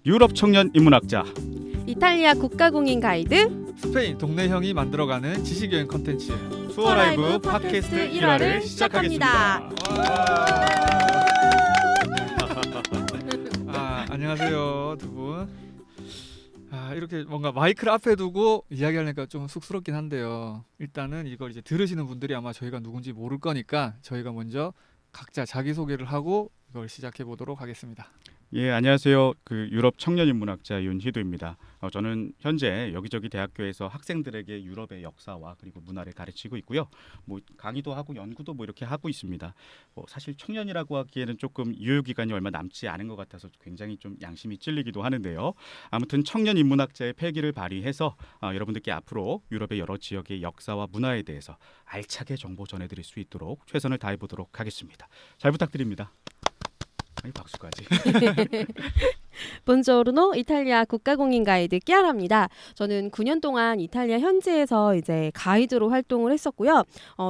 유럽 청년 인문학자, 이탈리아 국가공인 가이드, 스페인 동네 형이 만들어가는 지식여행 컨텐츠 투어라이브 팟캐스트 1화를 시작하겠습니다. 안녕하세요 두 분. 이렇게 뭔가 마이크를 앞에 두고 이야기하려니까 좀 쑥스럽긴 한데요. 일단은 이걸 이제 들으시는 분들이 아마 저희가 누군지 모를 거니까 저희가 먼저 각자 자기소개를 하고 이걸 시작해 보도록 하겠습니다. 예, 안녕하세요. 유럽 청년 인문학자 윤희도입니다. 저는 현재 여기저기 대학교에서 학생들에게 유럽의 역사와 그리고 문화를 가르치고 있고요. 강의도 하고 연구도 이렇게 하고 있습니다. 사실 청년이라고 하기에는 조금 유효 기간이 얼마 남지 않은 것 같아서 굉장히 좀 양심이 찔리기도 하는데요. 아무튼 청년 인문학자의 패기를 발휘해서 여러분들께 앞으로 유럽의 여러 지역의 역사와 문화에 대해서 알차게 정보 전해드릴 수 있도록 최선을 다해 보도록 하겠습니다. 잘 부탁드립니다. 박수까지. 본조르노 이탈리아 국가공인 가이드 끼아라입니다. 저는 9년 동안 이탈리아 현지에서 이제 가이드로 활동을 했었고요.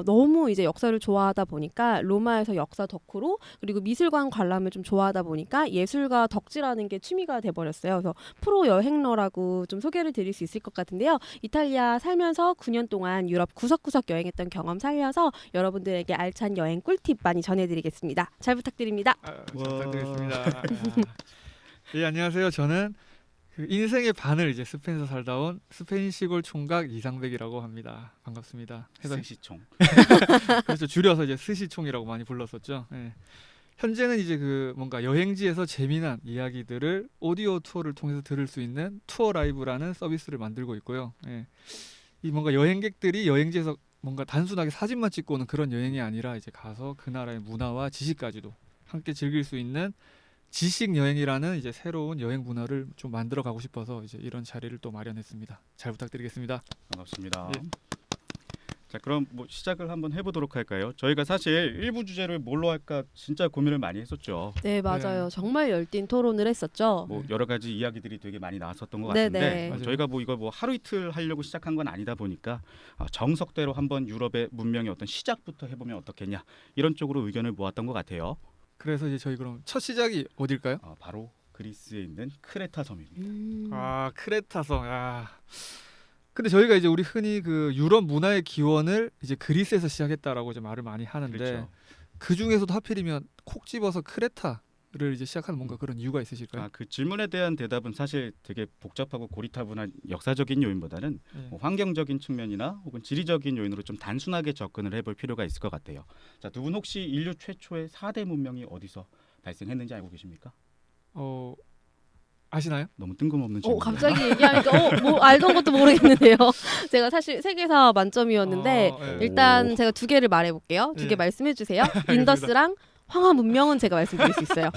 너무 이제 역사를 좋아하다 보니까 로마에서 역사 덕후로 그리고 미술관 관람을 좀 좋아하다 보니까 예술가 덕질하는 게 취미가 돼버렸어요. 그래서 프로 여행러라고 좀 소개를 드릴 수 있을 것 같은데요. 이탈리아 살면서 9년 동안 유럽 구석구석 여행했던 경험 살려서 여러분들에게 알찬 여행 꿀팁 많이 전해드리겠습니다. 잘 부탁드립니다. 잘 부탁드리겠습니다. 예, 안녕하세요. 저는 인생의 반을 이제 스페인에서 살다 온 스페인 시골 총각 이상백이라고 합니다. 반갑습니다. 스시총. 그래서 줄여서 이제 스시총이라고 많이 불렀었죠. 예. 현재는 이제 뭔가 여행지에서 재미난 이야기들을 오디오 투어를 통해서 들을 수 있는 투어 라이브라는 서비스를 만들고 있고요. 예. 이 뭔가 여행객들이 여행지에서 뭔가 단순하게 사진만 찍고 오는 그런 여행이 아니라 이제 가서 그 나라의 문화와 지식까지도 함께 즐길 수 있는 지식 여행이라는 이제 새로운 여행 문화를 좀 만들어 가고 싶어서 이제 이런 자리를 또 마련했습니다. 잘 부탁드리겠습니다. 반갑습니다. 예. 자, 그럼 시작을 한번 해보도록 할까요? 저희가 사실 일부 주제를 뭘로 할까 진짜 고민을 많이 했었죠. 네, 맞아요. 네. 정말 열띤 토론을 했었죠. 여러 가지 이야기들이 되게 많이 나왔었던 것 네네. 같은데 맞아요. 저희가 이걸 하루 이틀 하려고 시작한 건 아니다 보니까 정석대로 한번 유럽의 문명의 어떤 시작부터 해보면 어떻겠냐 이런 쪽으로 의견을 모았던 것 같아요. 그래서 이제 저희 그럼 첫 시작이 어딜까요? 바로 그리스에 있는 크레타 섬입니다. 크레타 섬. 근데 저희가 이제 우리 흔히 유럽 문화의 기원을 이제 그리스에서 시작했다라고 이제 말을 많이 하는데 그렇죠. 그 중에서도 하필이면 콕 집어서 크레타를 이제 시작하는 뭔가 그런 이유가 있으실까요? 그 질문에 대한 대답은 사실 되게 복잡하고 고리타분한 역사적인 요인보다는 네. 환경적인 측면이나 혹은 지리적인 요인으로 좀 단순하게 접근을 해볼 필요가 있을 것 같아요. 자, 두 분 혹시 인류 최초의 4대 문명이 어디서 발생했는지 알고 계십니까? 아시나요? 너무 뜬금없는 질문. 갑자기 얘기하니까 뭐 알던 것도 모르겠는데요. 제가 사실 세계사 만점이었는데 일단 제가 두 개를 말해볼게요. 두 개 예. 말씀해 주세요. 인더스랑 황하 문명은 제가 말씀드릴 수 있어요.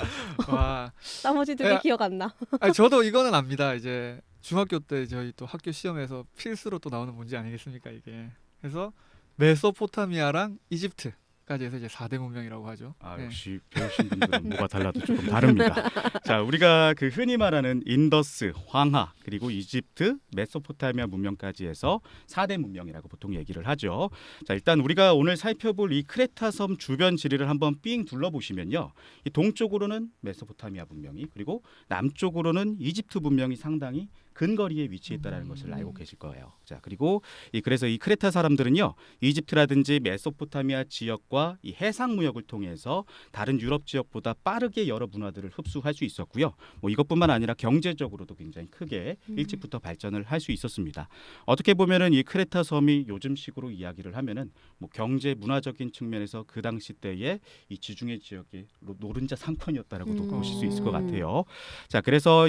와, 나머지 두 개 기억 안 나. 저도 이거는 압니다. 이제 중학교 때 저희 또 학교 시험에서 필수로 또 나오는 문제 아니겠습니까 이게. 그래서 메소포타미아랑 이집트까지 해서 이제 4대 문명이라고 하죠. 네. 역시 배우신 분들은 뭐가 달라도 조금 다릅니다. 자, 우리가 흔히 말하는 인더스, 황하, 그리고 이집트, 메소포타미아 문명까지 해서 4대 문명이라고 보통 얘기를 하죠. 자, 일단 우리가 오늘 살펴볼 이 크레타 섬 주변 지리를 한번 삥 둘러보시면요. 이 동쪽으로는 메소포타미아 문명이 그리고 남쪽으로는 이집트 문명이 상당히 근거리에 위치했다라는 것을 알고 계실 거예요. 자, 그리고 그래서 이 크레타 사람들은요, 이집트라든지 메소포타미아 지역과 이 해상 무역을 통해서 다른 유럽 지역보다 빠르게 여러 문화들을 흡수할 수 있었고요. 이것뿐만 아니라 경제적으로도 굉장히 크게 일찍부터 발전을 할 수 있었습니다. 어떻게 보면은 이 크레타 섬이 요즘식으로 이야기를 하면은 경제 문화적인 측면에서 그 당시 때의 이 지중해 지역의 노른자 상권이었다라고도 보실 수 있을 것 같아요. 자, 그래서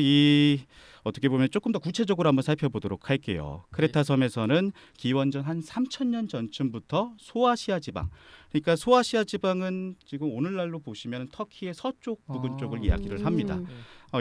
어떻게 보면 조금 더 구체적으로 한번 살펴보도록 할게요. 크레타 섬에서는 기원전 한 3,000년 전쯤부터 소아시아 지방, 그러니까 소아시아 지방은 지금 오늘날로 보시면 터키의 서쪽 부근 쪽을 이야기를 합니다.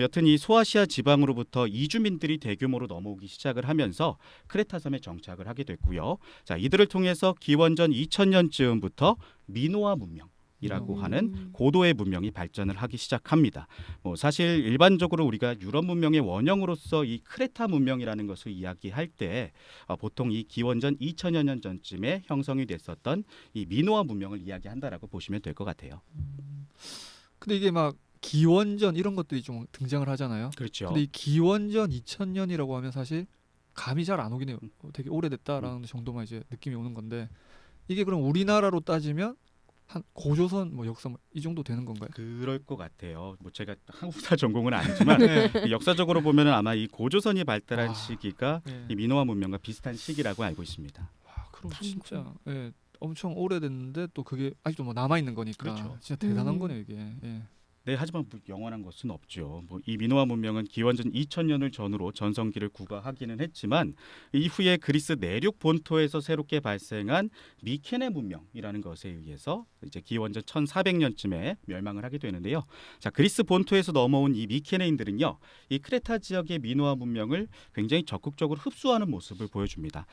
여튼 이 소아시아 지방으로부터 이주민들이 대규모로 넘어오기 시작을 하면서 크레타 섬에 정착을 하게 됐고요. 자, 이들을 통해서 기원전 2000년쯤부터 미노아 문명 이라고 하는 고도의 문명이 발전을 하기 시작합니다. 사실 일반적으로 우리가 유럽 문명의 원형으로서 이 크레타 문명이라는 것을 이야기할 때 보통 이 기원전 2000여 년 전쯤에 형성이 됐었던 이 미노아 문명을 이야기한다라고 보시면 될 것 같아요. 근데 이게 기원전 이런 것들이 좀 등장을 하잖아요. 그렇죠. 근데 이 기원전 2000년이라고 하면 사실 감이 잘 안 오긴 해요. 되게 오래됐다라는 정도만 이제 느낌이 오는 건데 이게 그럼 우리나라로 따지면 한 고조선 뭐 역사 뭐 이 정도 되는 건가요? 그럴 것 같아요. 뭐 제가 한국사 전공은 아니지만 네. 역사적으로 보면은 아마 이 고조선이 발달한 아, 시기가 네. 이 민호와 문명과 비슷한 시기라고 알고 있습니다. 와, 그럼 단군. 진짜 예, 엄청 오래됐는데 또 그게 아직도 뭐 남아 있는 거니까 그렇죠. 진짜 대단한 음. 거네요 이게. 예. 네, 하지만 뭐 영원한 것은 없죠. 뭐 이 민호와 문명은 기원전 2000년을 전후로 전성기를 구가하기는 했지만 이후에 그리스 내륙 본토에서 새롭게 발생한 미케네 문명이라는 것에 의해서 이제 기원전 1400년쯤에 멸망을 하게 되는데요. 자, 그리스 본토에서 넘어온 이 미케네인들은요, 이 크레타 지역의 민호와 문명을 굉장히 적극적으로 흡수하는 모습을 보여줍니다.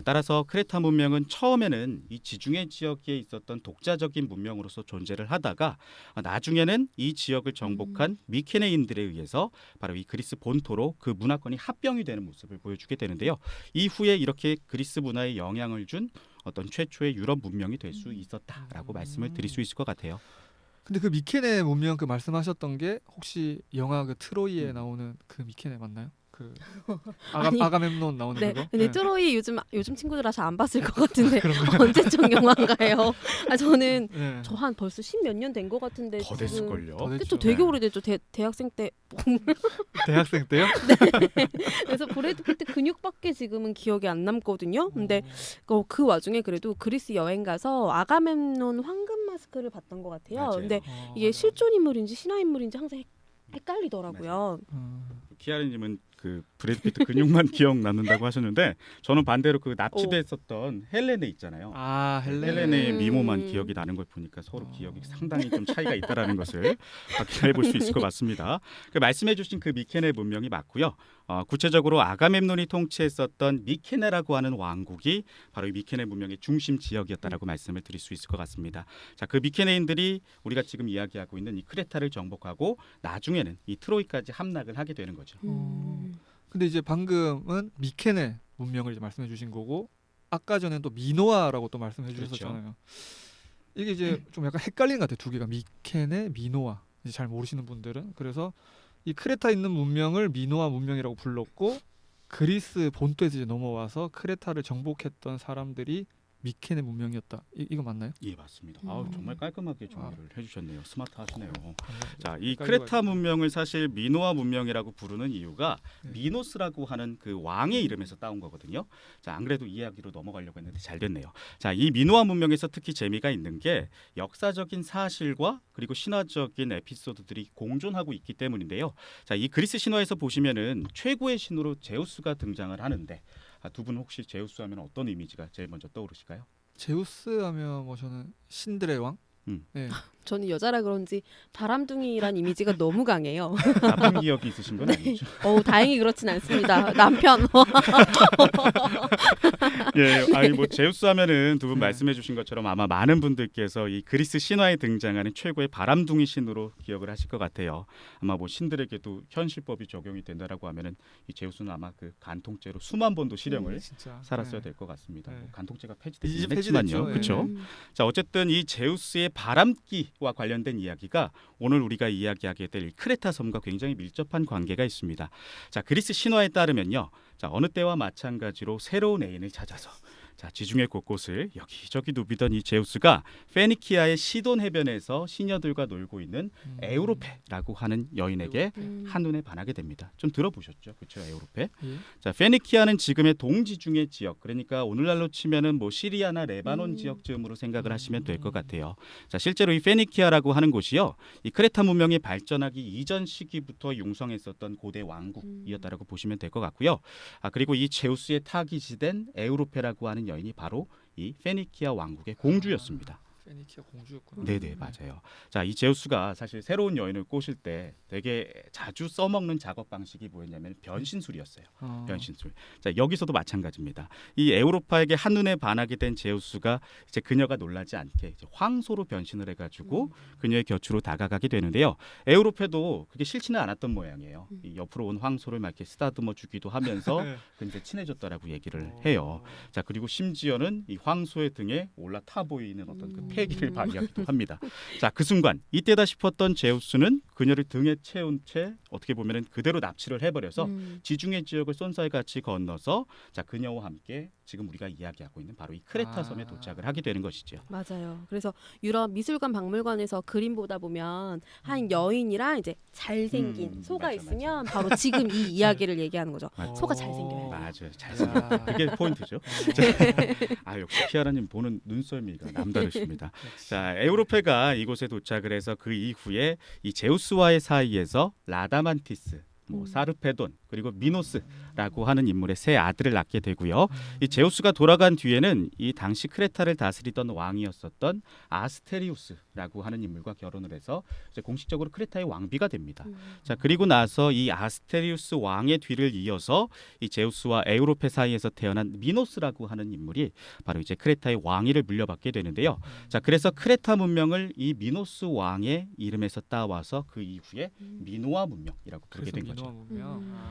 따라서 크레타 문명은 처음에는 이 지중해 지역에 있었던 독자적인 문명으로서 존재를 하다가 나중에는 이 지역을 정복한 미케네인들에 의해서 바로 이 그리스 본토로 그 문화권이 합병이 되는 모습을 보여주게 되는데요. 이후에 이렇게 그리스 문화에 영향을 준 어떤 최초의 유럽 문명이 될 수 있었다라고 말씀을 드릴 수 있을 것 같아요. 근데 그 미케네 문명 그 말씀하셨던 게 혹시 영화 그 트로이에 나오는 그 미케네 맞나요? 그 아니, 아가멤논 나오는 네. 그거? 근데 네. 트로이 요즘 친구들 잘 안 봤을 것 같은데 그런가요? 언제적 영화인가요? 저는 네. 저 한 벌써 10몇 년 된 것 같은데 더 지금- 됐을걸요. 더 됐- 그쵸, 됐죠. 되게 네. 오래됐죠. 대학생 때. 대학생 때요? 그래서 브래드 피트 근육밖에 지금은 기억이 안 남거든요. 근데 그 와중에 그래도 그리스 여행 가서 아가멤논 황금 마스크를 봤던 것 같아요. 맞아요. 근데 어, 이게 맞아. 실존 인물인지 신화 인물인지 항상 헷갈리더라고요. 키아르님은 그 브래드 피트 근육만 기억남는다고 하셨는데 저는 반대로 그 납치됐었던 헬레네 있잖아요. 아 헬레네. 헬레네의 음. 미모만 기억이 나는 걸 보니까 서로 어. 기억이 상당히 좀 차이가 있다라는 것을 확인해 볼 수 있을 것 같습니다. 그 말씀해주신 그 미케네 문명이 맞고요. 구체적으로 아가멤논이 통치했었던 미케네라고 하는 왕국이 바로 이 미케네 문명의 중심 지역이었다라고 말씀을 드릴 수 있을 것 같습니다. 자, 그 미케네인들이 우리가 지금 이야기하고 있는 이 크레타를 정복하고 나중에는 이 트로이까지 함락을 하게 되는 거죠. 근데 이제 방금은 미케네 문명을 이제 말씀해 주신 거고 아까 전엔 또 미노아라고 또 말씀해 주셨잖아요. 이게 이제 좀 약간 헷갈리는 것 같아요. 두 개가 미케네, 미노아. 이제 잘 모르시는 분들은 그래서 이 크레타 있는 문명을 미노아 문명이라고 불렀고 그리스 본토에서 이제 넘어와서 크레타를 정복했던 사람들이 미케네 문명이었다. 이거 맞나요? 예, 맞습니다. 아우, 정말 깔끔하게 정리를 해주셨네요. 스마트하시네요. 자, 이 헷갈리고 크레타 있어요. 문명을 사실 미노아 문명이라고 부르는 이유가 네. 미노스라고 하는 그 왕의 이름에서 따온 거거든요. 자, 안 그래도 이야기로 넘어가려고 했는데 잘 됐네요. 자, 이 미노아 문명에서 특히 재미가 있는 게 역사적인 사실과 그리고 신화적인 에피소드들이 공존하고 있기 때문인데요. 자, 이 그리스 신화에서 보시면은 최고의 신으로 제우스가 등장을 하는데 두 분 혹시 제우스 하면 어떤 이미지가 제일 먼저 떠오르실까요? 제우스 하면 뭐 저는 신들의 왕? 네. 저는 여자라 그런지 바람둥이란 이미지가 너무 강해요. 나쁜 기억이 있으신 건 아니죠? 다행히 그렇진 않습니다. 남편. 예, 아니 뭐 제우스 하면은 두 분 네. 말씀해주신 것처럼 아마 많은 분들께서 이 그리스 신화에 등장하는 최고의 바람둥이 신으로 기억을 하실 것 같아요. 아마 뭐 신들에게도 현실법이 적용이 된다라고 하면은 이 제우스는 아마 그 간통죄로 수만 번도 실형을 진짜 살았어야 네. 될 것 같습니다. 네. 뭐 간통죄가 이제 폐지되긴 폐지됐죠. 했지만요, 예. 그렇죠? 자, 어쨌든 이 제우스의 바람기와 관련된 이야기가 오늘 우리가 이야기하게 될 크레타 섬과 굉장히 밀접한 관계가 있습니다. 자, 그리스 신화에 따르면요, 자, 어느 때와 마찬가지로 새로운 애인을 찾아서 자, 지중해 곳곳을 여기저기 누비던 이 제우스가 페니키아의 시돈 해변에서 시녀들과 놀고 있는 에우로페라고 하는 여인에게 한눈에 반하게 됩니다. 좀 들어보셨죠? 그렇죠, 에우로페. 예. 자, 페니키아는 지금의 동지중해 지역, 그러니까 오늘날로 치면은 뭐 시리아나 레바논 지역쯤으로 생각을 하시면 될 것 같아요. 자, 실제로 이 페니키아라고 하는 곳이요, 이 크레타 문명이 발전하기 이전 시기부터 융성했었던 고대 왕국이었다라고 보시면 될 것 같고요. 그리고 이 제우스의 타깃이 된 에우로페라고 하는 여인이 바로 이 페니키아 왕국의 공주였습니다. 페니키아 공주였구나. 네네, 맞아요. 자, 이 제우스가 사실 새로운 여인을 꼬실 때 되게 자주 써먹는 작업 방식이 뭐였냐면 변신술이었어요. 변신술. 자, 여기서도 마찬가지입니다. 이 에우로파에게 한눈에 반하게 된 제우스가 이제 그녀가 놀라지 않게 이제 황소로 변신을 해가지고 그녀의 곁으로 다가가게 되는데요. 에우로페도 그게 싫지는 않았던 모양이에요. 이 옆으로 온 황소를 막 이렇게 쓰다듬어 주기도 하면서 네. 이제 친해졌다라고 얘기를 해요. 자, 그리고 심지어는 이 황소의 등에 올라타 보이는 어떤 그 패기를 발휘하기도 합니다. 자, 그 순간 이때다 싶었던 제우스는 그녀를 등에 채운 채 어떻게 보면은 그대로 납치를 해버려서 지중해 지역을 쏜사이 같이 건너서 자 그녀와 함께 지금 우리가 이야기하고 있는 바로 이 크레타 섬에 도착을 하게 되는 것이죠. 맞아요. 그래서 유럽 미술관 박물관에서 그림 보다 보면 한 여인이랑 이제 잘생긴 소가 맞아, 있으면 바로 지금 이 이야기를 얘기하는 거죠. 맞아. 소가 잘생겨요. 맞아요, 잘생겨. 야. 그게 포인트죠. 아 역시 키아라님 보는 눈썰미가 남다르십니다. 자, 에우로페가 이곳에 도착을 해서 그 이후에 이 제우스와의 사이에서 라다만티스, 사르페돈 그리고 미노스라고 하는 인물의 세 아들을 낳게 되고요. 이 제우스가 돌아간 뒤에는 이 당시 크레타를 다스리던 왕이었었던 아스테리우스라고 하는 인물과 결혼을 해서 이제 공식적으로 크레타의 왕비가 됩니다. 자, 그리고 나서 이 아스테리우스 왕의 뒤를 이어서 이 제우스와 에우로페 사이에서 태어난 미노스라고 하는 인물이 바로 이제 크레타의 왕위를 물려받게 되는데요. 자, 그래서 크레타 문명을 이 미노스 왕의 이름에서 따와서 그 이후에 미노아 문명이라고 부르게 된 거죠.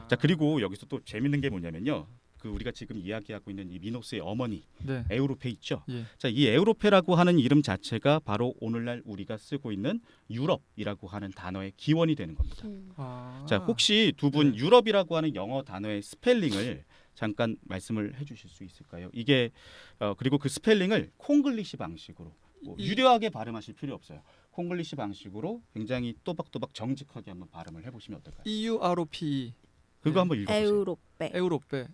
자, 그리고 여기서 또 재밌는 게 뭐냐면요. 그 우리가 지금 이야기하고 있는 이 미노스의 어머니 네. 에우로페 있죠. 예. 자, 이 에우로페라고 하는 이름 자체가 바로 오늘날 우리가 쓰고 있는 유럽이라고 하는 단어의 기원이 되는 겁니다. 자, 혹시 두 분 네. 유럽이라고 하는 영어 단어의 스펠링을 잠깐 말씀을 해주실 수 있을까요? 이게 그리고 그 스펠링을 콩글리시 방식으로 유려하게 발음하실 필요 없어요. 콩글리시 방식으로 굉장히 또박또박 정직하게 한번 발음을 해보시면 어떨까요? EUROPE 그거 한번 읽어보세요. 에우로페. 에우로페.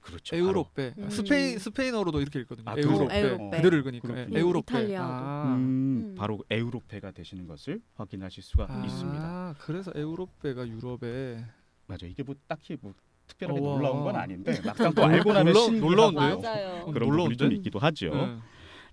그렇죠. 에우로페. 음. 스페인어로도 이렇게 읽거든요. 아, 에우로페. 에우로페. 그대로 읽으니까. 그렇군요. 에우로페. 이탈리아어도. 바로 에우로페가 되시는 것을 확인하실 수가 아, 있습니다. 그래서 에우로페가 유럽에. 맞아. 이게 뭐 딱히 뭐 특별하게 우와. 놀라운 건 아닌데 막상 또 알고 나면 놀라운데요? 맞아요. 그런 부분이 좀 놀라운데? 있기도 하죠. 네.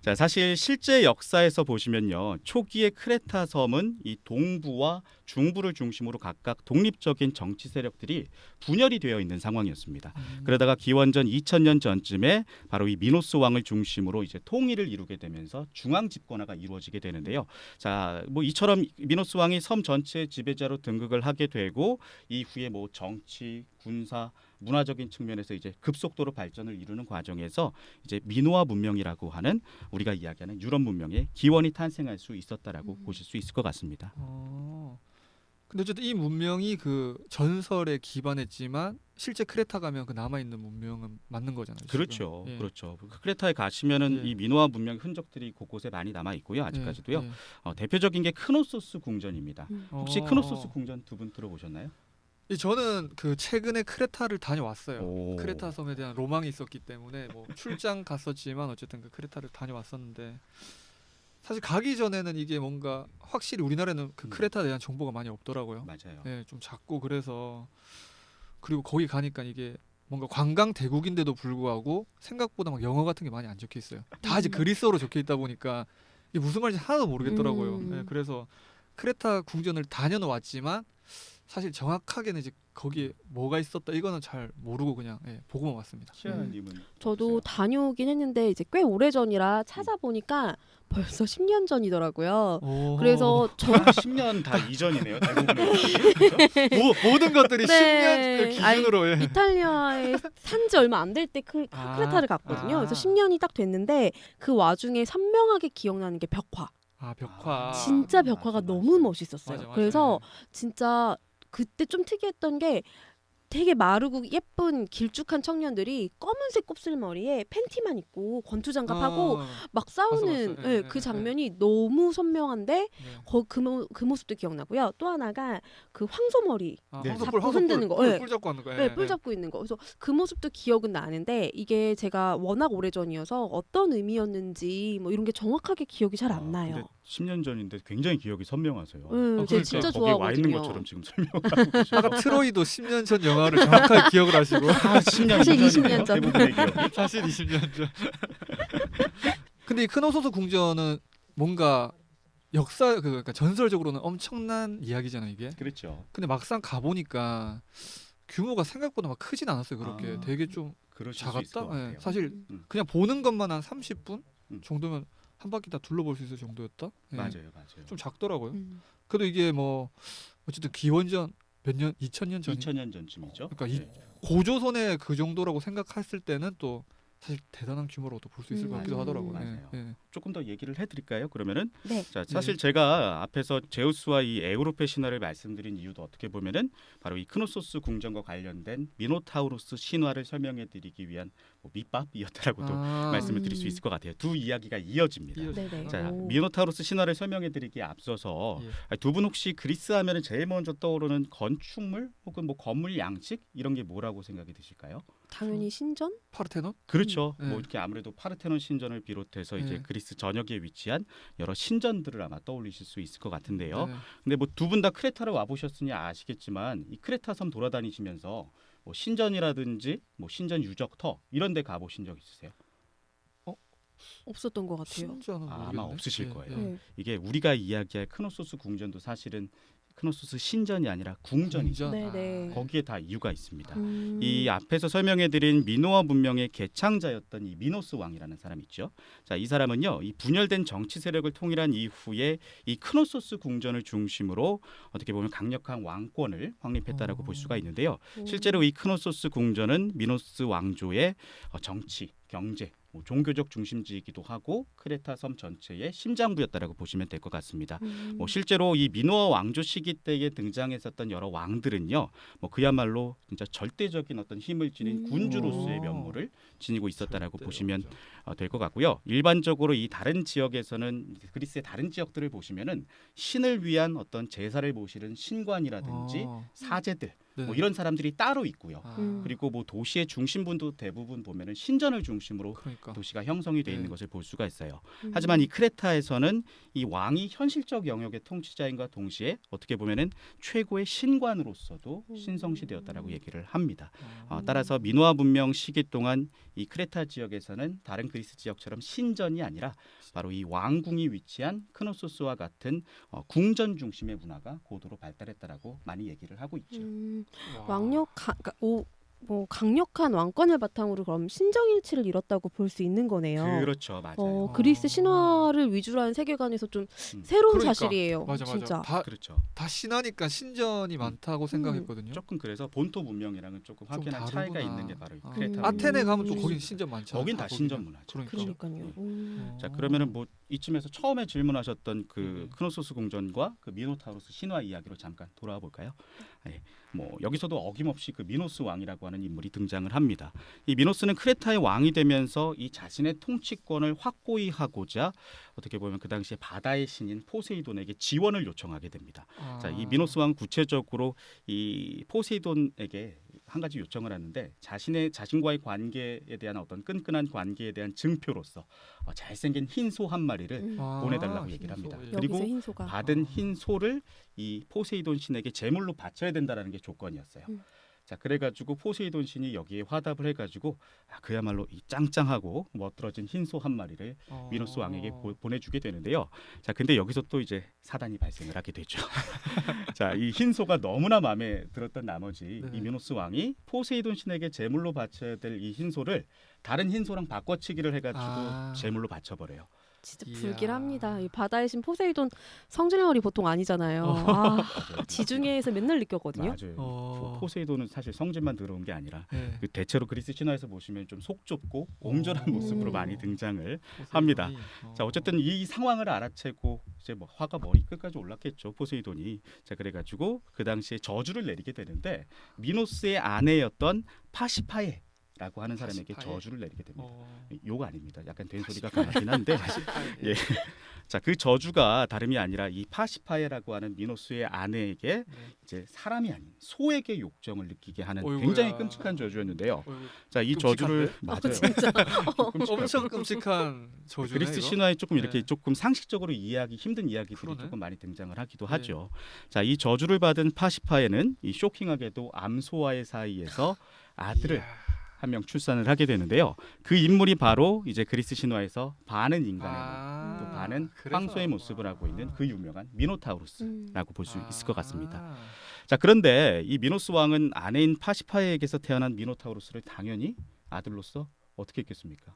자, 사실 실제 역사에서 보시면요, 초기의 크레타 섬은 이 동부와 중부를 중심으로 각각 독립적인 정치 세력들이 분열이 되어 있는 상황이었습니다. 그러다가 기원전 2000년 전쯤에 바로 이 미노스 왕을 중심으로 이제 통일을 이루게 되면서 중앙 집권화가 이루어지게 되는데요. 자, 뭐 이처럼 미노스 왕이 섬 전체의 지배자로 등극을 하게 되고 이후에 뭐 정치, 군사, 문화적인 측면에서 이제 급속도로 발전을 이루는 과정에서 이제 미노아 문명이라고 하는 우리가 이야기하는 유럽 문명의 기원이 탄생할 수 있었다라고 보실 수 있을 것 같습니다. 근데 어쨌든 이 문명이 그 전설에 기반했지만 실제 크레타 가면 그 남아 있는 문명은 맞는 거잖아요. 지금. 그렇죠, 예. 그렇죠. 크레타에 가시면은 예. 이 미노아 문명 흔적들이 곳곳에 많이 남아 있고요. 아직까지도요. 예. 대표적인 게 크노소스 궁전입니다. 혹시 어. 크노소스 궁전 두 분 들어보셨나요? 저는 그 최근에 크레타를 다녀왔어요. 오. 크레타 섬에 대한 로망이 있었기 때문에 뭐 출장 갔었지만 어쨌든 그 크레타를 다녀왔었는데 사실 가기 전에는 이게 뭔가 확실히 우리나라에는 그 크레타에 대한 정보가 많이 없더라고요. 맞아요. 네, 좀 작고 그래서 그리고 거기 가니까 이게 뭔가 관광 대국인데도 불구하고 생각보다 막 영어 같은 게 많이 안 적혀 있어요. 다 이제 그리스어로 적혀 있다 보니까 이게 무슨 말인지 하나도 모르겠더라고요. 네, 그래서 크레타 궁전을 다녀는 왔지만 사실 정확하게는 이제 거기에 뭐가 있었다 이거는 잘 모르고 그냥 보고만 왔습니다. 시아님은 저도 다녀오긴 했는데 이제 꽤 오래 전이라 찾아보니까 벌써 10년 전이더라고요. 그래서 저 10년 다 이전이네요. 대부분의 것이. 모든 것들이 네. 10년 기준으로 이탈리아에 산지 얼마 안 될 때 크레타를 갔거든요. 그래서 10년이 딱 됐는데 그 와중에 선명하게 기억나는 게 벽화. 벽화. 진짜 벽화가 맞아, 너무 맞아. 멋있었어요. 맞아. 그래서 진짜 그때 좀 특이했던 게 되게 마르고 예쁜 길쭉한 청년들이 검은색 곱슬머리에 팬티만 입고 권투장갑하고 막 싸우는 맞아. 예, 그 예, 장면이 너무 선명한데 네. 그 모습도 기억나고요. 또 하나가 그 황소머리 네. 잡고 흔드는 거. 뿔 잡고 하는 거. 뿔 잡고 있는 거. 그래서 그 모습도 기억은 나는데 이게 제가 워낙 오래전이어서 어떤 의미였는지 뭐 이런 게 정확하게 기억이 잘 안 나요. 근데 10년 전인데 굉장히 기억이 선명하세요. 제가 그러니까 진짜 거기에 와 있는 좋아하거든요. 것처럼 지금 설명하고 계시죠. 아까 트로이도 10년 전 영화를 정확하게 기억을 하시고 10년 사실 전이네요. 20년 전. 대부분의 기억이. 사실 20년 전. 근데 이 크노소스 궁전은 뭔가 역사 그러니까 전설적으로는 엄청난 이야기잖아요 이게. 그렇죠. 근데 막상 가 보니까 규모가 생각보다 막 크진 않았어요 그렇게. 아. 되게 좀 그러실 수 있을 것 작았다. 같아요. 사실 음. 그냥 보는 것만 한 30분 음. 정도면 한 바퀴 다 둘러볼 수 있을 정도였다. 예. 맞아요. 좀 작더라고요. 음. 그래도 이게 뭐 어쨌든 기원전 몇 년, 2000년 전. 2000년 전쯤이죠. 그러니까 네. 고조선의 그 정도라고 생각했을 때는 또 사실 대단한 규모로도 볼 수 있을 것 같기도 맞아요. 하더라고요. 맞아요. 예. 조금 더 얘기를 해드릴까요? 그러면은 네. 자 사실 제가 앞에서 제우스와 이 에우로페 신화를 말씀드린 이유도 어떻게 보면은 바로 이 크노소스 궁전과 관련된 미노타우로스 신화를 설명해드리기 위한 뭐 밑밥이었다라고도 말씀을 드릴 수 있을 것 같아요. 두 이야기가 이어집니다. 네네. 자 오. 미노타우로스 신화를 설명해드리기에 앞서서 예. 두 분 혹시 그리스 하면은 제일 먼저 떠오르는 건축물 혹은 뭐 건물 양식 이런 게 뭐라고 생각이 드실까요? 당연히 신전? 파르테논? 그렇죠. 네. 뭐 이렇게 아무래도 파르테논 신전을 비롯해서 이제 네. 그리스 전역에 위치한 여러 신전들을 아마 떠올리실 수 있을 것 같은데요. 네. 근데 뭐 두 분 다 크레타를 와 보셨으니 아시겠지만 이 크레타 섬 돌아다니시면서 뭐 신전이라든지 뭐 신전 유적터 이런 데 가보신 적 있으세요? 없었던 것 같아요. 신전은 아마 모르겠네. 없으실 예, 거예요. 예. 네. 이게 우리가 이야기할 크노소스 궁전도 사실은 크노소스 신전이 아니라 궁전이죠. 궁전? 네네. 거기에 다 이유가 있습니다. 음. 이 앞에서 설명해드린 미노아 문명의 개창자였던 이 미노스 왕이라는 사람 있죠. 자, 이 사람은요, 이 분열된 정치 세력을 통일한 이후에 이 크노소스 궁전을 중심으로 어떻게 보면 강력한 왕권을 확립했다라고 볼 수가 있는데요. 실제로 이 크노소스 궁전은 미노스 왕조의 정치, 경제, 뭐 종교적 중심지이기도 하고 크레타 섬 전체의 심장부였다라고 보시면 될 것 같습니다. 뭐 실제로 이 미노아 왕조 시기 때에 등장했었던 여러 왕들은요, 뭐 그야말로 진짜 절대적인 어떤 힘을 지닌 군주로서의 오. 면모를 지니고 있었다라고 절대로 보시면 그렇죠. 될 것 같고요. 일반적으로 이 다른 지역에서는 그리스의 다른 지역들을 보시면은 신을 위한 어떤 제사를 모시는 신관이라든지 사제들 네네. 뭐 이런 사람들이 따로 있고요. 음. 그리고 뭐 도시의 중심부도 대부분 보면은 신전을 중심으로 그러니까 도시가 형성이 되어 있는 네. 것을 볼 수가 있어요. 음. 하지만 이 크레타에서는 이 왕이 현실적 영역의 통치자인과 동시에 어떻게 보면은 최고의 신관으로서도 신성시되었다라고 얘기를 합니다. 따라서 미노아 문명 시기 동안 이 크레타 지역에서는 다른 그리스 지역처럼 신전이 아니라 바로 이 왕궁이 위치한 크노소스와 같은 궁전 중심의 문화가 고도로 발달했다라고 많이 얘기를 하고 있죠. 와. 뭐 강력한 왕권을 바탕으로 그럼 신정일치를 이뤘다고 볼 수 있는 거네요. 그렇죠, 맞아요. 그리스 신화를 위주로 한 세계관에서 좀 음. 새로운 그러니까. 사실이에요. 맞아. 진짜. 그렇죠. 다 신하니까 신전이 많다고 생각했거든요. 조금 그래서 본토 문명이랑은 조금 좀 확연한 차이가 다르구나. 있는 게 바로 이 아. 크레타. 아테네 가면 또 음. 거긴 신전 많죠. 거긴 다 신전 문화죠. 그러니까요. 자 그러면은 뭐 이쯤에서 처음에 질문하셨던 그 네. 크노소스 궁전과 그 미노타우로스 신화 이야기로 잠깐 돌아와 볼까요? 네. 뭐 여기서도 어김없이 그 미노스 왕이라고 하는 인물이 등장을 합니다. 이 미노스는 크레타의 왕이 되면서 이 자신의 통치권을 확고히 하고자 어떻게 보면 그 당시에 바다의 신인 포세이돈에게 지원을 요청하게 됩니다. 자, 이 미노스 왕은 구체적으로 이 포세이돈에게 한 가지 요청을 하는데 자신과의 관계에 대한 어떤 끈끈한 관계에 대한 증표로서 잘생긴 흰 소 한 마리를 보내달라고 얘기를 합니다. 흰소, 예. 그리고 여기서 흰소가 받은 흰 소를 이 포세이돈 신에게 제물로 바쳐야 된다라는 게 조건이었어요. 자, 그래가지고 포세이돈 신이 여기에 화답을 해가지고 그야말로 이 짱짱하고 멋들어진 흰 소 한 마리를 미노스 왕에게 보내주게 되는데요. 자, 근데 여기서 또 이제 사단이 발생을 하게 되죠. 자, 이 흰 소가 너무나 마음에 들었던 나머지 네. 이 미노스 왕이 포세이돈 신에게 제물로 바쳐야 될 이 흰 소를 다른 흰 소랑 바꿔치기를 해가지고 제물로 바쳐버려요. 진짜 이야. 불길합니다. 이 바다의 신 포세이돈 성질머리 보통 아니잖아요. 맞아요. 지중해에서 맨날 느꼈거든요. 맞아요. 포세이돈은 사실 성질만 들어온 게 아니라 네. 그 대체로 그리스 신화에서 보시면 좀 속 좁고 옹졸한 오. 모습으로 많이 등장을 포세이돈이. 합니다. 자, 어쨌든 이 상황을 알아채고 이제 뭐 화가 머리 끝까지 올랐겠죠, 포세이돈이. 자, 그래가지고 그 당시에 저주를 내리게 되는데 미노스의 아내였던 파시파에라고 하는 사람에게 파시파에. 저주를 내리게 됩니다. 어. 욕 아닙니다. 약간 된소리가 강하긴 한데. 예. 예. 자, 그 저주가 다름이 아니라 이 파시파에라고 하는 미노스의 아내에게 네. 이제 사람이 아닌 소에게 욕정을 느끼게 하는 어이구야. 굉장히 끔찍한 저주였는데요. 어이구, 자, 이 저주를 맞아요. 진짜. 엄청 끔찍한 저주네. 그리스 이거? 신화에 조금 이렇게 네. 조금 상식적으로 이해하기 힘든 이야기들이 그러네. 조금 많이 등장을 하기도 네. 하죠. 자, 이 저주를 받은 파시파에는 이 쇼킹하게도 암소와의 사이에서 아들을 이야. 한 명 출산을 하게 되는데요. 그 인물이 바로 이제 그리스 신화에서 반은 인간의 또 반은 그래서. 황소의 모습을 하고 있는 그 유명한 미노타우로스라고 볼 수 있을 것 같습니다. 자, 그런데 이 미노스 왕은 아내인 파시파에게서 태어난 미노타우로스를 당연히 아들로서 어떻게 했겠습니까?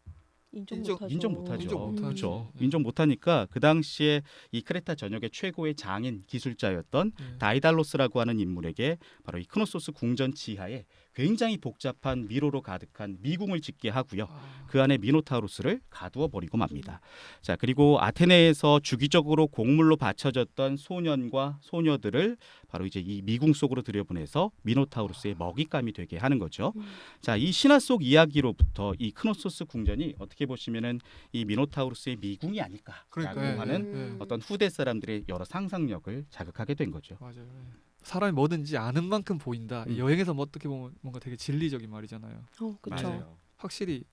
인정 인정 못하죠. 못하죠. 인정 못하죠. 그렇죠. 네. 인정 못하니까 그 당시에 이 크레타 전역의 최고의 장인 기술자였던 네. 다이달로스라고 하는 인물에게 바로 이 크노소스 궁전 지하에 굉장히 복잡한 미로로 가득한 미궁을 짓게 하고요. 아, 그 안에 미노타우루스를 가두어 버리고 맙니다. 자, 그리고 아테네에서 주기적으로 곡물로 바쳐졌던 소년과 소녀들을 바로 이제 이 미궁 속으로 들여보내서 미노타우루스의 먹잇감이 되게 하는 거죠. 자, 이 신화 속 이야기로부터 이 크노소스 궁전이 어떻게 보시면은 이 미노타우루스의 미궁이 아닐까라고 그러니까, 하는 어떤 후대 사람들의 여러 상상력을 자극하게 된 거죠. 맞아요. 예. 사람이 뭐든지 아는 만큼 보인다. 이 여행에서 뭐 어떻게 보면 뭔가 되게 진리적인 말이잖아요. 그렇죠. 맞아요. 확실히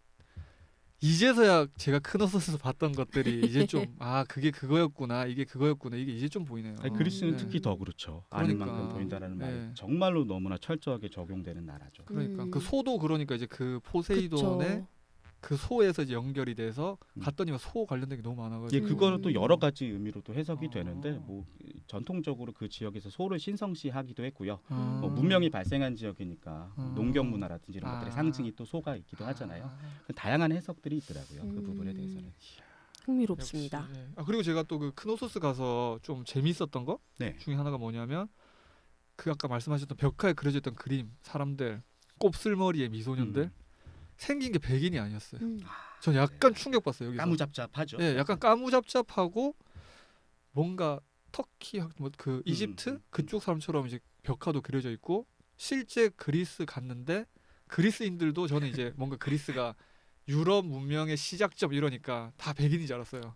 이제서야 제가 크노소스에서 봤던 것들이 이제 좀 그게 그거였구나, 이게 그거였구나, 이게 이제 좀 보이네요. 아니, 그리스는 네. 특히 더 그렇죠. 아는 그러니까. 만큼 보인다라는 말이 네. 정말로 너무나 철저하게 적용되는 나라죠. 그러니까 음. 그 소도 그러니까 이제 그 포세이돈의 그쵸. 그 소에서 이제 연결이 돼서 음. 갔더니 소 관련된 게 너무 예, 많아가지고. 그거는 또 여러 가지 의미로도 해석이 아. 되는데 뭐 전통적으로 그 지역에서 소를 신성시하기도 했고요. 아. 뭐 문명이 발생한 지역이니까 아. 농경 문화라든지 이런 아. 것들의 상징이 또 소가 있기도 하잖아요. 그 다양한 해석들이 있더라고요. 그 부분에 대해서는. 흥미롭습니다. 역시, 예. 그리고 제가 또 그 크노소스 가서 좀 재밌었던 거 네. 중에 하나가 뭐냐면 그 아까 말씀하셨던 벽화에 그려져 있던 그림, 사람들, 곱슬머리의 미소년들 생긴 게 백인이 아니었어요. 전 약간 충격받았어요 여기서. 까무잡잡하죠. 예, 약간 까무잡잡하고 뭔가 터키 뭐 그 이집트 그쪽 사람처럼 이제 벽화도 그려져 있고 실제 그리스 갔는데 그리스인들도 저는 이제 뭔가 그리스가 유럽 문명의 시작점 이러니까 다 백인인 줄 알았어요.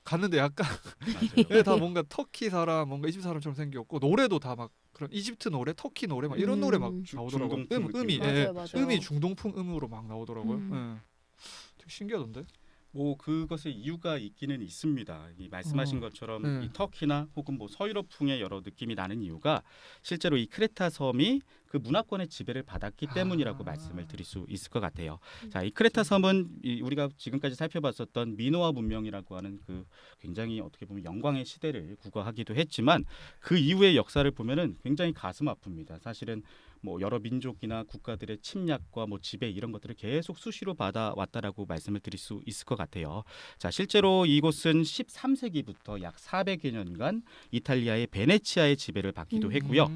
갔는데 약간 맞아요. 예, 다 뭔가 터키 사람, 뭔가 이집트 사람처럼 생겼고 노래도 다 막 그런 이집트 노래, 터키 노래 막 이런 노래 막 나오더라고요. 중동풍 음이 느낌. 예, 맞아요. 음이 중동풍 음으로 막 나오더라고요. 음. 예. 되게 신기하던데. 뭐 그것의 이유가 있기는 있습니다. 이 말씀하신 것처럼 네. 이 터키나 혹은 뭐 서유럽풍의 여러 느낌이 나는 이유가 실제로 이 크레타 섬이 그 문화권의 지배를 받았기 때문이라고 말씀을 드릴 수 있을 것 같아요. 자, 이 크레타 섬은 우리가 지금까지 살펴봤었던 미노아 문명이라고 하는 그 굉장히 어떻게 보면 영광의 시대를 구가하기도 했지만 그 이후의 역사를 보면은 굉장히 가슴 아픕니다. 사실은 뭐 여러 민족이나 국가들의 침략과 뭐 지배 이런 것들을 계속 수시로 받아왔다라고 말씀을 드릴 수 있을 것 같아요. 자, 실제로 이곳은 13세기부터 약 400여 년간 이탈리아의 베네치아의 지배를 받기도 했고요.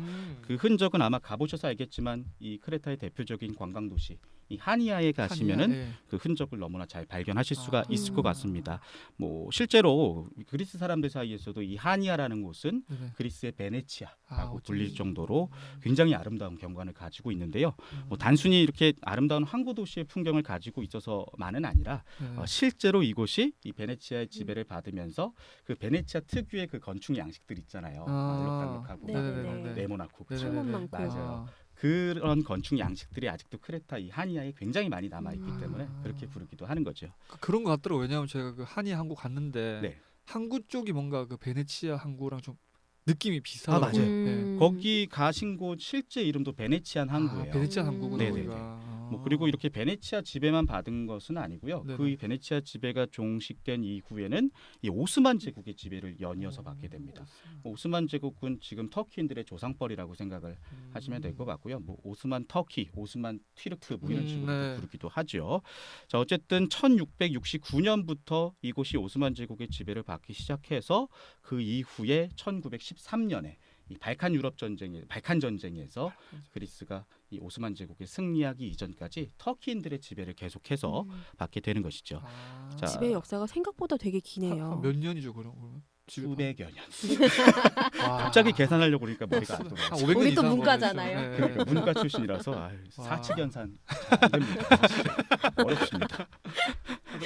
그 흔적은 아마 가보셔서 알겠지만 이 크레타의 대표적인 관광 도시 이 하니아에 가시면은 예. 그 흔적을 너무나 잘 발견하실 수가 아. 있을 것 같습니다. 뭐 실제로 그리스 사람들 사이에서도 이 하니아라는 곳은 네네. 그리스의 베네치아라고 어쩐지. 불릴 정도로 굉장히 아름다운 경관을 가지고 있는데요. 뭐 단순히 이렇게 아름다운 항구 도시의 풍경을 가지고 있어서만은 아니라 네. 실제로 이곳이 이 베네치아의 지배를 받으면서 그 베네치아 특유의 그 건축 양식들 있잖아요. 알록달록하고 네네네. 네모나고 네네네. 철문 많고. 맞아요. 그런 건축 양식들이 아직도 크레타 이 하니아에 굉장히 많이 남아 있기 때문에 아. 그렇게 부르기도 하는 거죠. 그런 것 같더라고요. 왜냐하면 제가 그 한이 항구 갔는데 네. 항구 쪽이 뭔가 그 베네치아 항구랑 좀 느낌이 비슷하더라고요. 맞아요. 네. 거기 가신 곳 실제 이름도 베네치안 항구예요. 베네치아 항구구나 네네네. 거기가. 뭐 그리고 이렇게 베네치아 지배만 받은 것은 아니고요. 네네. 그 베네치아 지배가 종식된 이후에는 이 오스만 제국의 지배를 연이어서 받게 됩니다. 오스만 제국은 지금 터키인들의 조상벌이라고 생각을 하시면 될 것 같고요. 뭐 오스만 터키, 오스만 튀르크 뭐 이런 식으로 네. 부르기도 하죠. 자, 어쨌든 1669년부터 이곳이 오스만 제국의 지배를 받기 시작해서 그 이후에 1913년에 이 발칸 유럽 전쟁에 발칸 전쟁에서 그리스가 이 오스만 제국의 승리하기 이전까지 터키인들의 지배를 계속해서 받게 되는 것이죠. 자, 지배의 역사가 생각보다 되게 기네요. 몇 년이죠 그럼? 수백여 년. 와. 갑자기 계산하려고 그러니까 머리가 안 한 돌아요. 500년 우리 또 이상 문과잖아요. 걸리죠. 네. 그러니까 문과 출신이라서 와. 사칙연산 안 됩니다. 어렵습니다.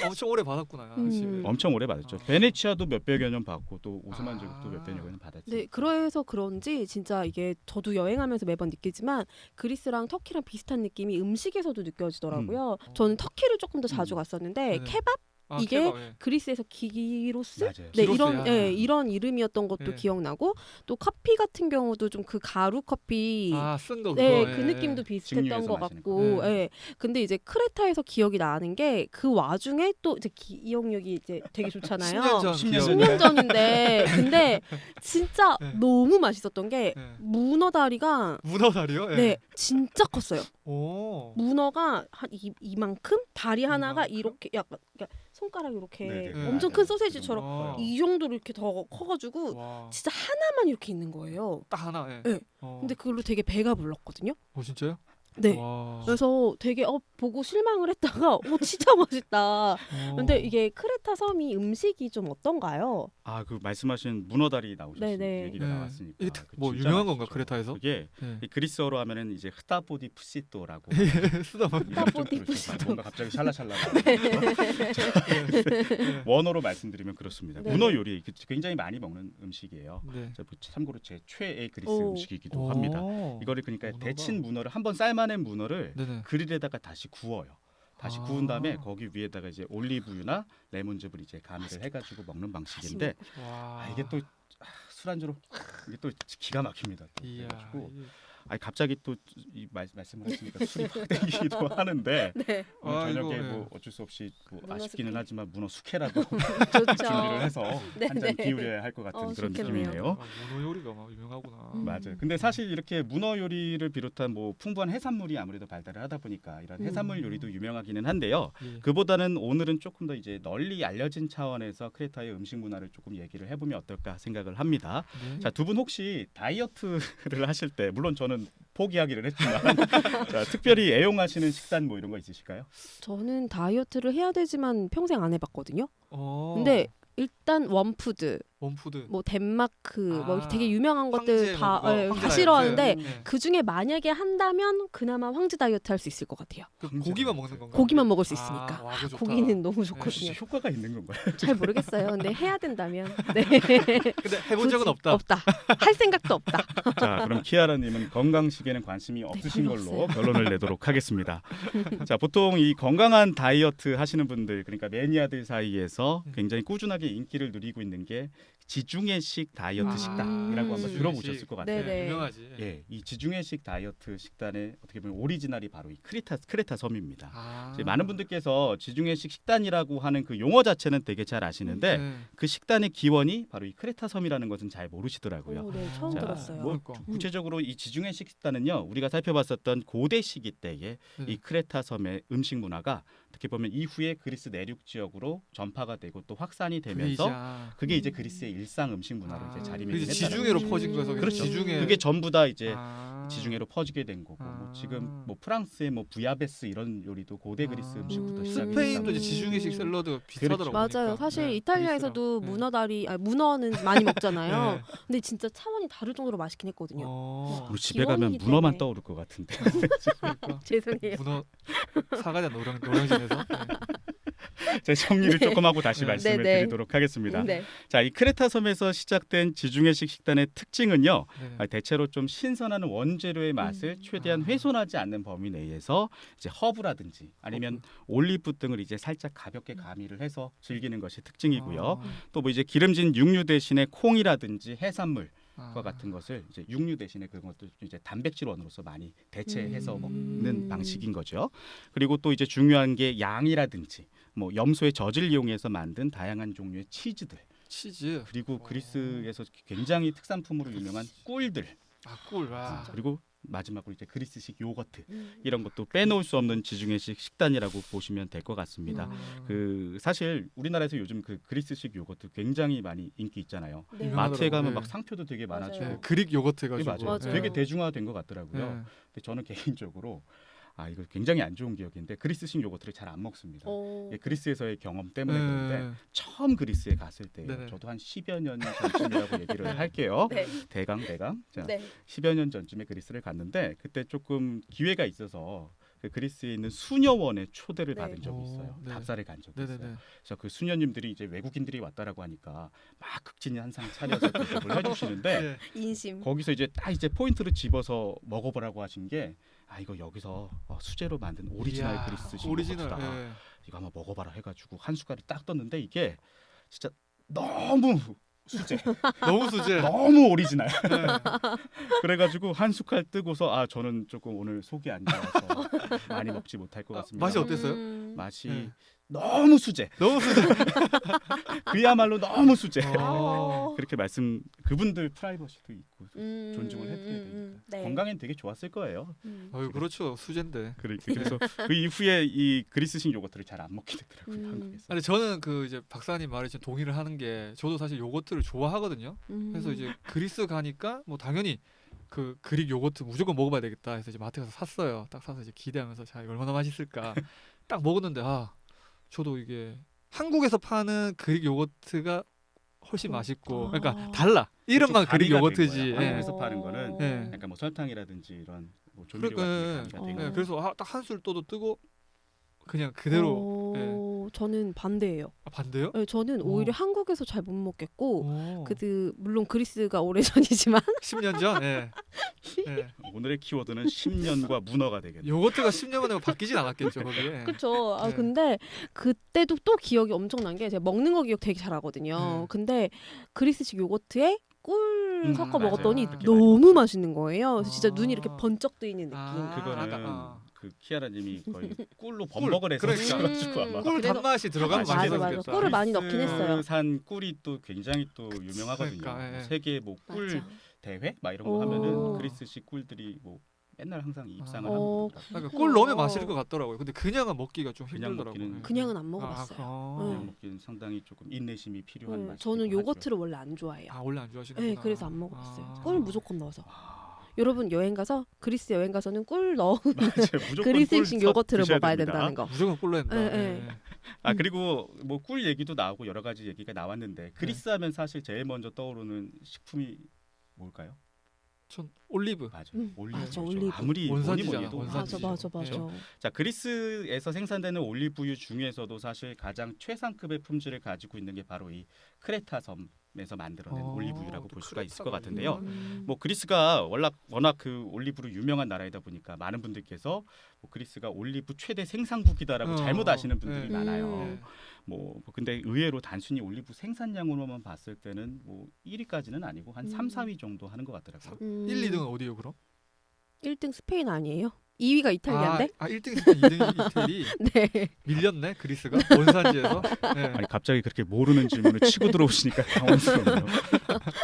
엄청 오래 받았구나. 지금. 엄청 오래 받았죠. 아. 베네치아도 몇백여 년 받고 또 오스만 제국도 아. 몇백여 년 받았죠. 네, 그래서 그런지 진짜 이게 저도 여행하면서 매번 느끼지만 그리스랑 터키랑 비슷한 느낌이 음식에서도 느껴지더라고요. 저는 터키를 조금 더 자주 갔었는데 네네. 케밥 아, 이게 케밥, 예. 그리스에서 기로스? 맞아요. 네, 기로스야. 이런 이름이었던 것도 네. 기억나고 또 커피 같은 경우도 좀 그 가루 커피 쓴 거 네, 그거. 그 예. 느낌도 비슷했던 직류에서 것 마시는 같고, 거. 예. 근데 이제 크레타에서 기억이 나는 게 그 와중에 또 이제 기억력이 이제 되게 좋잖아요. 10년 전 10년 기억. 10년 전인데, 근데 진짜 네. 너무 맛있었던 게 예. 문어 다리가 문어다리요? 예. 네, 진짜 컸어요. 오. 문어가 한 이만큼 다리 하나가 이만큼? 이렇게 약간 그러니까 손가락 이렇게 네네. 엄청 맞아요. 큰 소세지처럼 아. 이 정도로 이렇게 더 커가지고 와. 진짜 하나만 이렇게 있는 거예요. 딱 하나. 예. 네. 어. 근데 그걸로 되게 배가 불렀거든요. 진짜요? 네. 와. 그래서 되게 보고 실망을 했다가 진짜 맛있다. 근데 어. 이게 크레타 섬이 음식이 좀 어떤가요? 아, 그 말씀하신 문어다리 나오셨으니까 네네. 얘기가 네. 나왔으니까 이게 특- 그 뭐 진짜 유명한 건가 맛있죠. 크레타에서? 그게 네. 이 그리스어로 하면은 이제 흐다보디 푸시또라고 쓰다 보니. 이름 좀 흐다보디 그렇죠. 푸시또. 뭔가 갑자기 샬라샬라 네. 원어로 말씀드리면 그렇습니다. 네. 문어 요리 굉장히 많이 먹는 음식이에요. 네. 참고로 제 최애 그리스 오. 음식이기도 합니다. 오. 이거를 그러니까 문어가. 데친 문어를 한번 삶아낸 문어를 네네. 그릴에다가 다시 구워요. 다시 아. 구운 다음에 거기 위에다가 이제 올리브유나 레몬즙을 이제 가미를 해가지고 먹는 방식인데 와. 이게 또 술안주로 이게 또 기가 막힙니다. 또. 이야. 그래가지고 갑자기 또 이 말씀을 하시니까 술이 확 땡기기도 하는데 네. 아, 저녁에 이거, 뭐 어쩔 수 없이 뭐 문어 아쉽기는 숙회. 하지만 문어 숙회라도 좋죠. 준비를 해서 네, 한 잔 네. 기울여야 할 것 같은 그런 좋겠네요. 느낌이네요. 아, 문어 요리가 막 유명하구나. 맞아요. 근데 사실 이렇게 문어 요리를 비롯한 뭐 풍부한 해산물이 아무래도 발달을 하다 보니까 이런 해산물 요리도 유명하기는 한데요. 예. 그보다는 오늘은 조금 더 이제 널리 알려진 차원에서 크레타의 음식 문화를 조금 얘기를 해보면 어떨까 생각을 합니다. 네. 자, 두 분 혹시 다이어트를 하실 때 물론 저는 포기하기를 했지만 자, 특별히 애용하시는 식단 뭐 이런 거 있으실까요? 저는 다이어트를 해야 되지만 평생 안 해봤거든요. 어. 근데 일단 원푸드, 원푸드. 뭐 덴마크, 뭐 아, 되게 유명한 것들 황제 다, 뭐 그거, 다 황제 싫어하는데 다이어트. 네. 그 중에 만약에 한다면 그나마 황제 다이어트 할 수 있을 것 같아요. 그 황제 고기만 다이어트. 먹는 건가? 고기만 먹을 수 아, 있으니까. 와, 그거 좋다. 고기는 너무 네. 혹시 좋거든요. 효과가 있는 건가요? 잘 모르겠어요. 근데 해야 된다면. 네. 근데 해본 적은 굳이 없다. 없다. 할 생각도 없다. 자, 그럼 키아라님은 건강식에는 관심이 없으신 별로 걸로 없어요. 결론을 내도록 하겠습니다. 자, 보통 이 건강한 다이어트 하시는 분들, 그러니까 매니아들 사이에서 굉장히 꾸준하게 인기를 누리고 있는 게 지중해식 다이어트 식단이라고 한번 지중해식. 들어보셨을 것 같아요. 네네. 유명하지. 예, 이 지중해식 다이어트 식단의 어떻게 보면 오리지널이 바로 이 크레타 섬입니다. 아. 이제 많은 분들께서 지중해식 식단이라고 하는 그 용어 자체는 되게 잘 아시는데 네. 그 식단의 기원이 바로 이 크레타 섬이라는 것은 잘 모르시더라고요. 네, 처음 자, 들었어요. 뭐 그러니까. 구체적으로 이 지중해식 식단은요, 우리가 살펴봤었던 고대 시기 때의 네. 이 크레타 섬의 음식 문화가 어떻게 보면 이후에 그리스 내륙 지역으로 전파가 되고 또 확산이 되면서 그레이자. 그게 이제 그리스의 일상 음식 문화로 이제 그게 자리매김했다는 이제 거죠. 지중해로 퍼진 거여서 그렇죠. 지중해. 그게 전부 다 이제 아. 지중해로 퍼지게 된 거고 뭐 아. 지금 뭐 프랑스의 뭐 부야베스 이런 요리도 고대 그리스 아. 음식부터 시작이 스페인도 됐다고. 이제 지중해식 샐러드 비슷하더라고요. 맞아요. 보니까. 사실 네, 이탈리아에서도 그리스랑. 문어다리, 문어는 많이 먹잖아요. 네. 근데 진짜 차원이 다를 정도로 맛있긴 했거든요. 어. 우리 집에 가면 기원이기 문어만 때문에. 떠오를 것 같은데. 그러니까 죄송해요. 문어 사가자 노량진에서. 네. 제 정리를 네. 조금 하고 다시 네. 말씀을 네, 네. 드리도록 하겠습니다. 네. 자, 이 크레타 섬에서 시작된 지중해식 식단의 특징은요. 네. 대체로 좀 신선한 원재료의 맛을 최대한 아. 훼손하지 않는 범위 내에서 이제 허브라든지 아니면 올리브 등을 이제 살짝 가볍게 가미를 해서 즐기는 것이 특징이고요. 또 뭐 이제 기름진 육류 대신에 콩이라든지 해산물 아. 과 같은 것을 이제 육류 대신에 그런 것도 이제 단백질 원으로서 많이 대체해서 먹는 음. 방식인 거죠. 그리고 또 이제 중요한 게 양이라든지 뭐 염소의 젖을 이용해서 만든 다양한 종류의 치즈들 치즈. 그리고 오. 그리스에서 굉장히 특산품으로 유명한 꿀들 아 꿀. 아. 그리고 마지막으로 이제 그리스식 요거트 음. 이런 것도 빼놓을 수 없는 지중해식 식단이라고 보시면 될 것 같습니다. 그 사실 우리나라에서 요즘 그 그리스식 요거트 굉장히 많이 인기 있잖아요. 네. 유명하더라고요. 마트에 가면 네. 막 상표도 되게 맞아요. 많아지고 네, 그릭 요거트 예, 해가지고. 맞아요. 맞아요. 되게 대중화된 것 같더라고요. 네. 근데 저는 개인적으로 이거 굉장히 안 좋은 기억인데 그리스식 요거트를 잘 안 먹습니다. 어. 예, 그리스에서의 경험 때문에 네. 그런데 처음 그리스에 갔을 때요. 네네. 저도 한 10여 년 전쯤이라고 얘기를 할게요. 네. 대강. 자, 네. 10여 년 전쯤에 그리스를 갔는데 그때 조금 기회가 있어서 그 그리스에 있는 수녀원에 초대를 네. 받은 적이 있어요. 오, 네. 답사를 간 적이 있어요. 네네네. 그래서 그 수녀님들이 이제 외국인들이 왔다라고 하니까 막 극진히 한 상 차려서 대접을 해주시는데 네. 인심. 거기서 이제 딱 이제 포인트를 집어서 먹어보라고 하신 게 이거 여기서 수제로 만든 오리지널 이야, 그리스식 오리지널. 요거트다. 예. 이거 한번 먹어봐라 해가지고 한 숟갈을 딱 떴는데 이게 진짜 너무 수제, 너무 수제. 너무 오리지널. 네. 그래가지고 한 숟갈 뜨고서 저는 조금 오늘 속이 안 좋아서 많이 먹지 못할 것 같습니다. 맛이 어땠어요? 맛이 네. 너무 수제. 너무 수제. 그야말로 너무 수제. 어. 그렇게 그분들 프라이버시도 있고 존중을 해드려야 되니까 네. 건강엔 되게 좋았을 거예요. 어유 그렇죠 수제인데. 그래서 그 이후에 이 그리스식 요거트를 잘 안 먹게 되더라고요 음. 한국에서. 근데 저는 그 이제 박사님 말에 좀 동의를 하는 게 저도 사실 요거트를 좋아하거든요. 그래서 이제 그리스 가니까 뭐 당연히 그 그릭 요거트 무조건 먹어봐야 되겠다 해서 이제 마트 가서 샀어요. 딱 사서 이제 기대하면서 자 이거 얼마나 맛있을까. 딱 먹었는데 저도 이게 한국에서 파는 그릭 요거트가 훨씬 맛있고 그러니까 달라. 이름만 좀 그릭 가미가 된 요거트지. 거예요. 예. 한국에서 파는 거는 예. 약간 뭐 설탕이라든지 이런 뭐 조미료 그러니까 같은 게 가미가 된 어. 거. 그래서 딱 한술 떠도 뜨고 그냥 그대로. 저는 반대예요. 반대요? 네, 저는 오. 오히려 한국에서 잘 못 먹겠고 오. 물론 그리스가 오래전이지만 10년 전. 예. 예. 오늘의 키워드는 10년과 문어가 되겠네요. 요거트가 10년 만에 바뀌진 않았겠죠 거기에. 그쵸. 네. 근데 그때도 또 기억이 엄청난 게 제가 먹는 거 기억 되게 잘하거든요. 네. 근데 그리스식 요거트에 꿀 섞어 맞아요. 먹었더니 그렇게 많이 너무 먹죠. 맛있는 거예요. 그래서 진짜 눈이 이렇게 아. 번쩍 뜨이는 느낌. 그거는 그 키아라님이 거의 꿀로 번복을 해서 그러니까. 드셔가지고 아마 꿀 그래서- 단맛이 들어가면 맞아, 맛있어 맞아. 그랬다. 꿀을 많이 넣긴 했어요. 산 꿀이 또 굉장히 또 유명하거든요. 그러니까, 예. 세계 뭐 꿀 맞아. 대회 막 이런 거 오. 하면은 그리스식 꿀들이 뭐 맨날 항상 입상을 아. 하는 어, 겁니다. 그러니까 꿀 넣으면 맛있을 것 같더라고요. 근데 그냥은 먹기가 좀 그냥 힘들더라고요. 먹기는 예. 그냥은 안 먹어봤어요. 그냥 네. 먹기는 상당히 조금 인내심이 필요한 맛이. 저는 요거트를 원래 안 좋아해요. 원래 안 좋아하시는구나. 네, 그래서 안 먹어봤어요. 아. 꿀 무조건 넣어서. 여러분 여행 가서 그리스 여행 가서는 꿀 넣은 무조건 그리스식 꿀 요거트를 드셔야 먹어야 됩니다. 된다는 거. 무조건 꿀로 한다. 예, 예. 아 그리고 뭐 꿀 얘기도 나오고 여러 가지 얘기가 나왔는데 그리스 네. 하면 사실 제일 먼저 떠오르는 식품이 뭘까요? 전 올리브. 맞아요. 맞아, 올리브죠. 올리브. 아무리 뭐니 원산지잖아, 뭐니 해도 맞아, 원산지죠. 맞아, 맞아. 예. 자 그리스에서 생산되는 올리브유 중에서도 사실 가장 최상급의 품질을 가지고 있는 게 바로 이 크레타 섬에서 만들어낸 올리브유라고 또 볼 수가 있을 크레타가 것 같은데요. 음. 뭐 그리스가 워낙 그 올리브로 유명한 나라이다 보니까 많은 분들께서 뭐 그리스가 올리브 최대 생산국이다라고 잘못 아시는 분들이 예. 많아요. 음. 뭐 근데 의외로 단순히 올리브 생산량으로만 봤을 때는 뭐 1위까지는 아니고 한 3, 4위 정도 하는 것 같더라고요. 1, 2등은 어디요 그럼? 1등 스페인 아니에요? 2위가 이탈리아인데? 1등 스페인, 2등 이태리. 네. 밀렸네 그리스가 원산지에서. 예. 아니 갑자기 그렇게 모르는 질문을 치고 들어오시니까 당황스럽네요.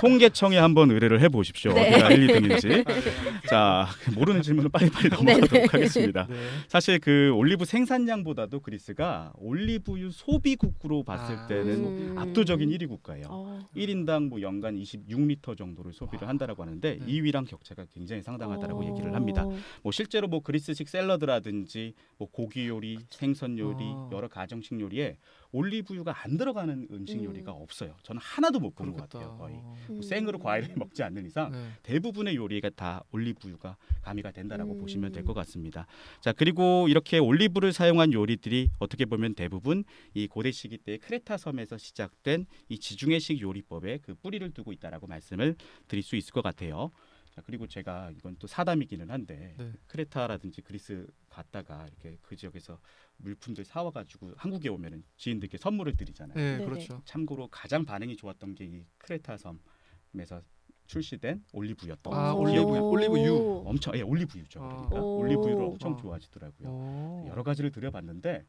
통계청에 한번 의뢰를 해보십시오. 네. 어디가 1, 2등인지. 아, 네. 자 모르는 질문은 빨리빨리 넘어가도록 네네. 하겠습니다. 네. 사실 그 올리브 생산량보다도 그리스가 올리브유 소비국으로 봤을 아. 때는 압도적인 1위 국가예요. 1인당 뭐 연간 26리터 정도를 소비를 한다라고 하는데 네. 2위랑 격차가 굉장히 상당하다라고 얘기를 합니다. 뭐 실제로 뭐 그리스식 샐러드라든지 뭐 고기 요리, 생선 요리, 여러 가정식 요리에 올리브유가 안 들어가는 음식 요리가 없어요. 저는 하나도 못 본 것 그렇겠다. 같아요. 거의 뭐 생으로 과일을 먹지 않는 이상 네. 대부분의 요리가 다 올리브유가 가미가 된다라고 보시면 될 것 음. 같습니다. 자 그리고 이렇게 올리브를 사용한 요리들이 어떻게 보면 대부분 이 고대 시기 때 크레타 섬에서 시작된 이 지중해식 요리법에 그 뿌리를 두고 있다라고 말씀을 드릴 수 있을 것 같아요. 자 그리고 제가 이건 또 사담이기는 한데 네. 크레타라든지 그리스 갔다가 이렇게 그 지역에서 물품들 사와가지고 한국에 오면은 지인들께 선물을 드리잖아요. 네, 네네. 그렇죠. 참고로 가장 반응이 좋았던 게 이 크레타 섬에서 출시된 올리브였던 아, 기억이 올리브유. 엄청 올리브유죠. 아. 그러니까 오. 올리브유를 엄청 아. 좋아하시더라고요. 여러 가지를 드려봤는데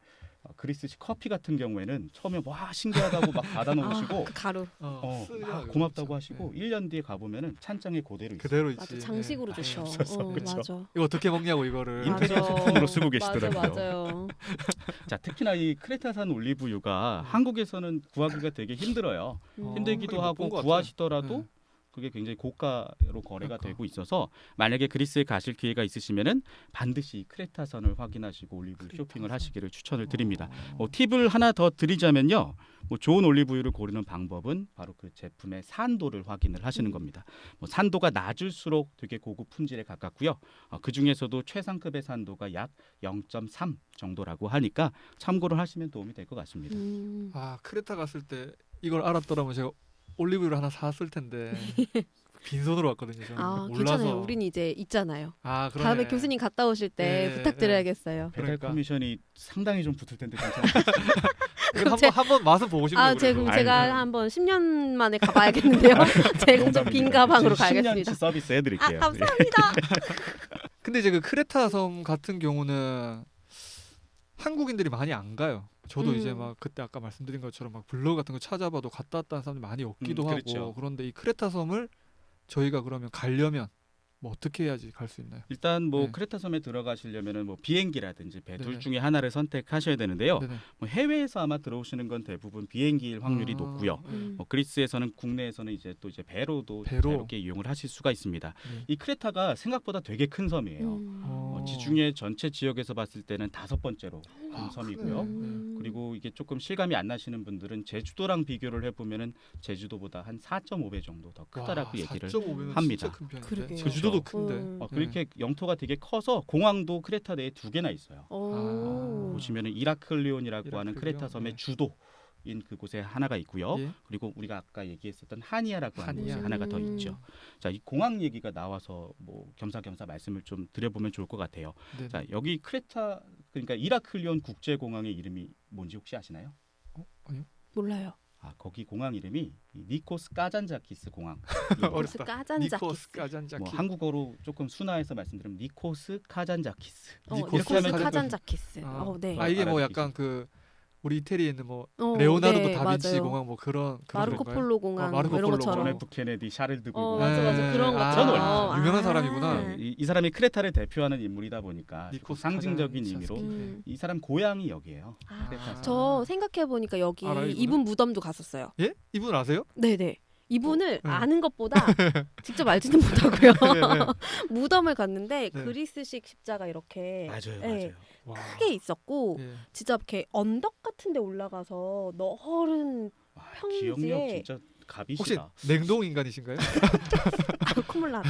그리스식 커피 같은 경우에는 처음에 와 신기하다고 막 받아놓으시고 그 가루. 고맙다고 하시고 1년 뒤에 가보면은 찬장에 그대로 있어요. 그대로 있지. 맞아, 장식으로 네. 주셔. 없어서, 그쵸? 맞아. 이거 어떻게 먹냐고 이거를. 인테리어 맞아. 제품으로 쓰고 계시더라고요. 맞아, 맞아요. 자 특히나 이 크레타산 올리브유가 한국에서는 구하기가 되게 힘들어요. 힘들기도 못 하고 본것 같아요. 구하시더라도 네. 그게 굉장히 고가로 거래가 그러니까. 되고 있어서 만약에 그리스에 가실 기회가 있으시면은 반드시 크레타선을 확인하시고 올리브 쇼핑을 하시기를 추천을 드립니다. 팁을 하나 더 드리자면요. 뭐 좋은 올리브유를 고르는 방법은 바로 그 제품의 산도를 확인을 하시는 겁니다. 뭐 산도가 낮을수록 되게 고급 품질에 가깝고요. 그 중에서도 최상급의 산도가 약 0.3 정도라고 하니까 참고를 하시면 도움이 될 것 같습니다. 크레타 갔을 때 이걸 알았더라면 제가 올리브유를 하나 사왔을 텐데 빈손으로 왔거든요. 저는. 몰라서. 괜찮아요. 우린 이제 있잖아요. 그러네. 다음에 교수님 갔다 오실 때 네, 부탁드려야겠어요. 배달 그러니까. 커미션이 상당히 좀 붙을 텐데 괜찮아요. 한번 맛은 보고 싶네요. 그럼 아이고. 제가 한번 10년 만에 가봐야겠는데요. 제가 좀 빈 가방으로 가겠습니다. 10년치 서비스 해드릴게요. 감사합니다. 근데 이제 그 크레타 섬 같은 경우는 한국인들이 많이 안 가요. 저도 이제 막 그때 아까 말씀드린 것처럼 막 블로그 같은 거 찾아봐도 갔다 왔다는 사람들이 많이 없기도 하고 그렇죠. 그런데 이 크레타 섬을 저희가 그러면 가려면 뭐 어떻게 해야지 갈 수 있나요? 일단 뭐 네. 크레타 섬에 들어가시려면은 뭐 비행기라든지 배 둘 네네. 중에 하나를 선택하셔야 되는데요. 네네. 뭐 해외에서 아마 들어오시는 건 대부분 비행기일 확률이 높고요. 네. 뭐 그리스에서는 국내에서는 이제 또 이제 배로도 배로. 자유롭게 이용을 하실 수가 있습니다. 네. 이 크레타가 생각보다 되게 큰 섬이에요. 지중해 전체 지역에서 봤을 때는 5번째로 큰 섬이고요. 크네요. 그리고 이게 조금 실감이 안 나시는 분들은 제주도랑 비교를 해보면은 제주도보다 한 4.5배 정도 더 크다라고 얘기를 4.5배면 합니다. 진짜 큰 편인데. 그러게요. 제주도도 그렇죠. 큰데. 그렇게 영토가 되게 커서 공항도 크레타 내에 2개나 있어요. 아. 보시면은 이라클리온이라고 하는 이라클리온, 크레타 섬의 네. 주도인 그곳에 하나가 있고요. 예? 그리고 우리가 아까 얘기했었던 하니아라고 하는 곳이 하니아. 하나가 더 있죠. 자, 이 공항 얘기가 나와서 뭐 겸사겸사 말씀을 좀 드려보면 좋을 것 같아요. 네. 자, 여기 크레타 그러니까 이라클리온 국제공항의 이름이 뭔지 혹시 아시나요? 아니요. 몰라요. 아, 거기 공항 이름이 이 니코스 까잔자키스 공항. 어렵다. 까잔자키스. 니코스 까잔자키. 뭐 한국어로 조금 순화해서 말씀드리면 니코스 카잔자키스. 니코스 니코스 카잔자키스. 카잔자키스. 아, 네. 아 이게 뭐 알아듣기 약간 그 우리 이태리에 있는 뭐 어, 레오나르도 네, 다빈치 맞아요. 공항 뭐 그런 마르코 건가요? 폴로 공항 마르코 뭐 이런 폴로 것처럼. 공항. 존 F 케네디, 샤를 드골. 맞아 맞아 그런 아, 것처럼. 유명한 사람이구나. 아. 이 사람이 크레타를 대표하는 인물이다 보니까 니코스 상징적인 카잔자키스. 의미로 음. 이 사람 고향이 여기예요. 아, 크레타. 저 생각해 보니까 여기 알아요, 이분은? 이분 무덤도 갔었어요. 예? 이분 아세요? 네네. 이분을 네. 아는 것보다 직접 알지는 못하고요. 네, 네. 무덤을 갔는데 네. 그리스식 십자가 이렇게 맞아요, 네, 맞아요. 와. 크게 있었고 예. 진짜 이렇게 언덕 같은데 올라가서 너른 와, 평지에- 기억력 진짜 혹시 갑이시다. 냉동 인간이신가요? 콧물 나.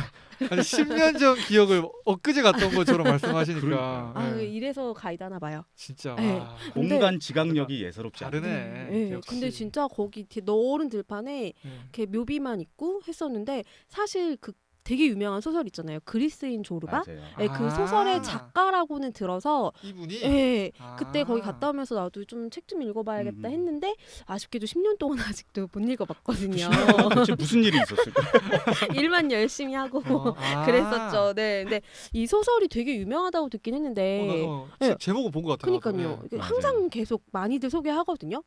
아니 10년 전 기억을 엊그제 갔던 것처럼 말씀하시니까. 그러니까요. 아 예. 이래서 가이드 하나 봐요. 진짜. 네. 와. 근데- 공간 지각력이 예사롭지 않아요. 다르네. 네, 역시. 근데 진짜 거기 되게 너른 들판에 예. 이렇게 묘비만 있고 했었는데 사실 그 되게 유명한 소설 있잖아요. 그리스인 조르바. 맞아요. 네, 그 아. 소설의 작가라고는 들어서 이분이 예, 아. 그때 거기 갔다 오면서 나도 좀 책 좀 읽어봐야겠다 음. 했는데 아쉽게도 10년 동안 아직도 못 읽어봤거든요. 대체 무슨 일이 있었을까? 일만 열심히 하고 아. 그랬었죠. 네, 근데 이 소설이 되게 유명하다고 듣긴 했는데 네. 제목은 본 것 같아요. 그러니까요. 나도. 이게 맞아요. 항상 계속 많이들 소개하거든요.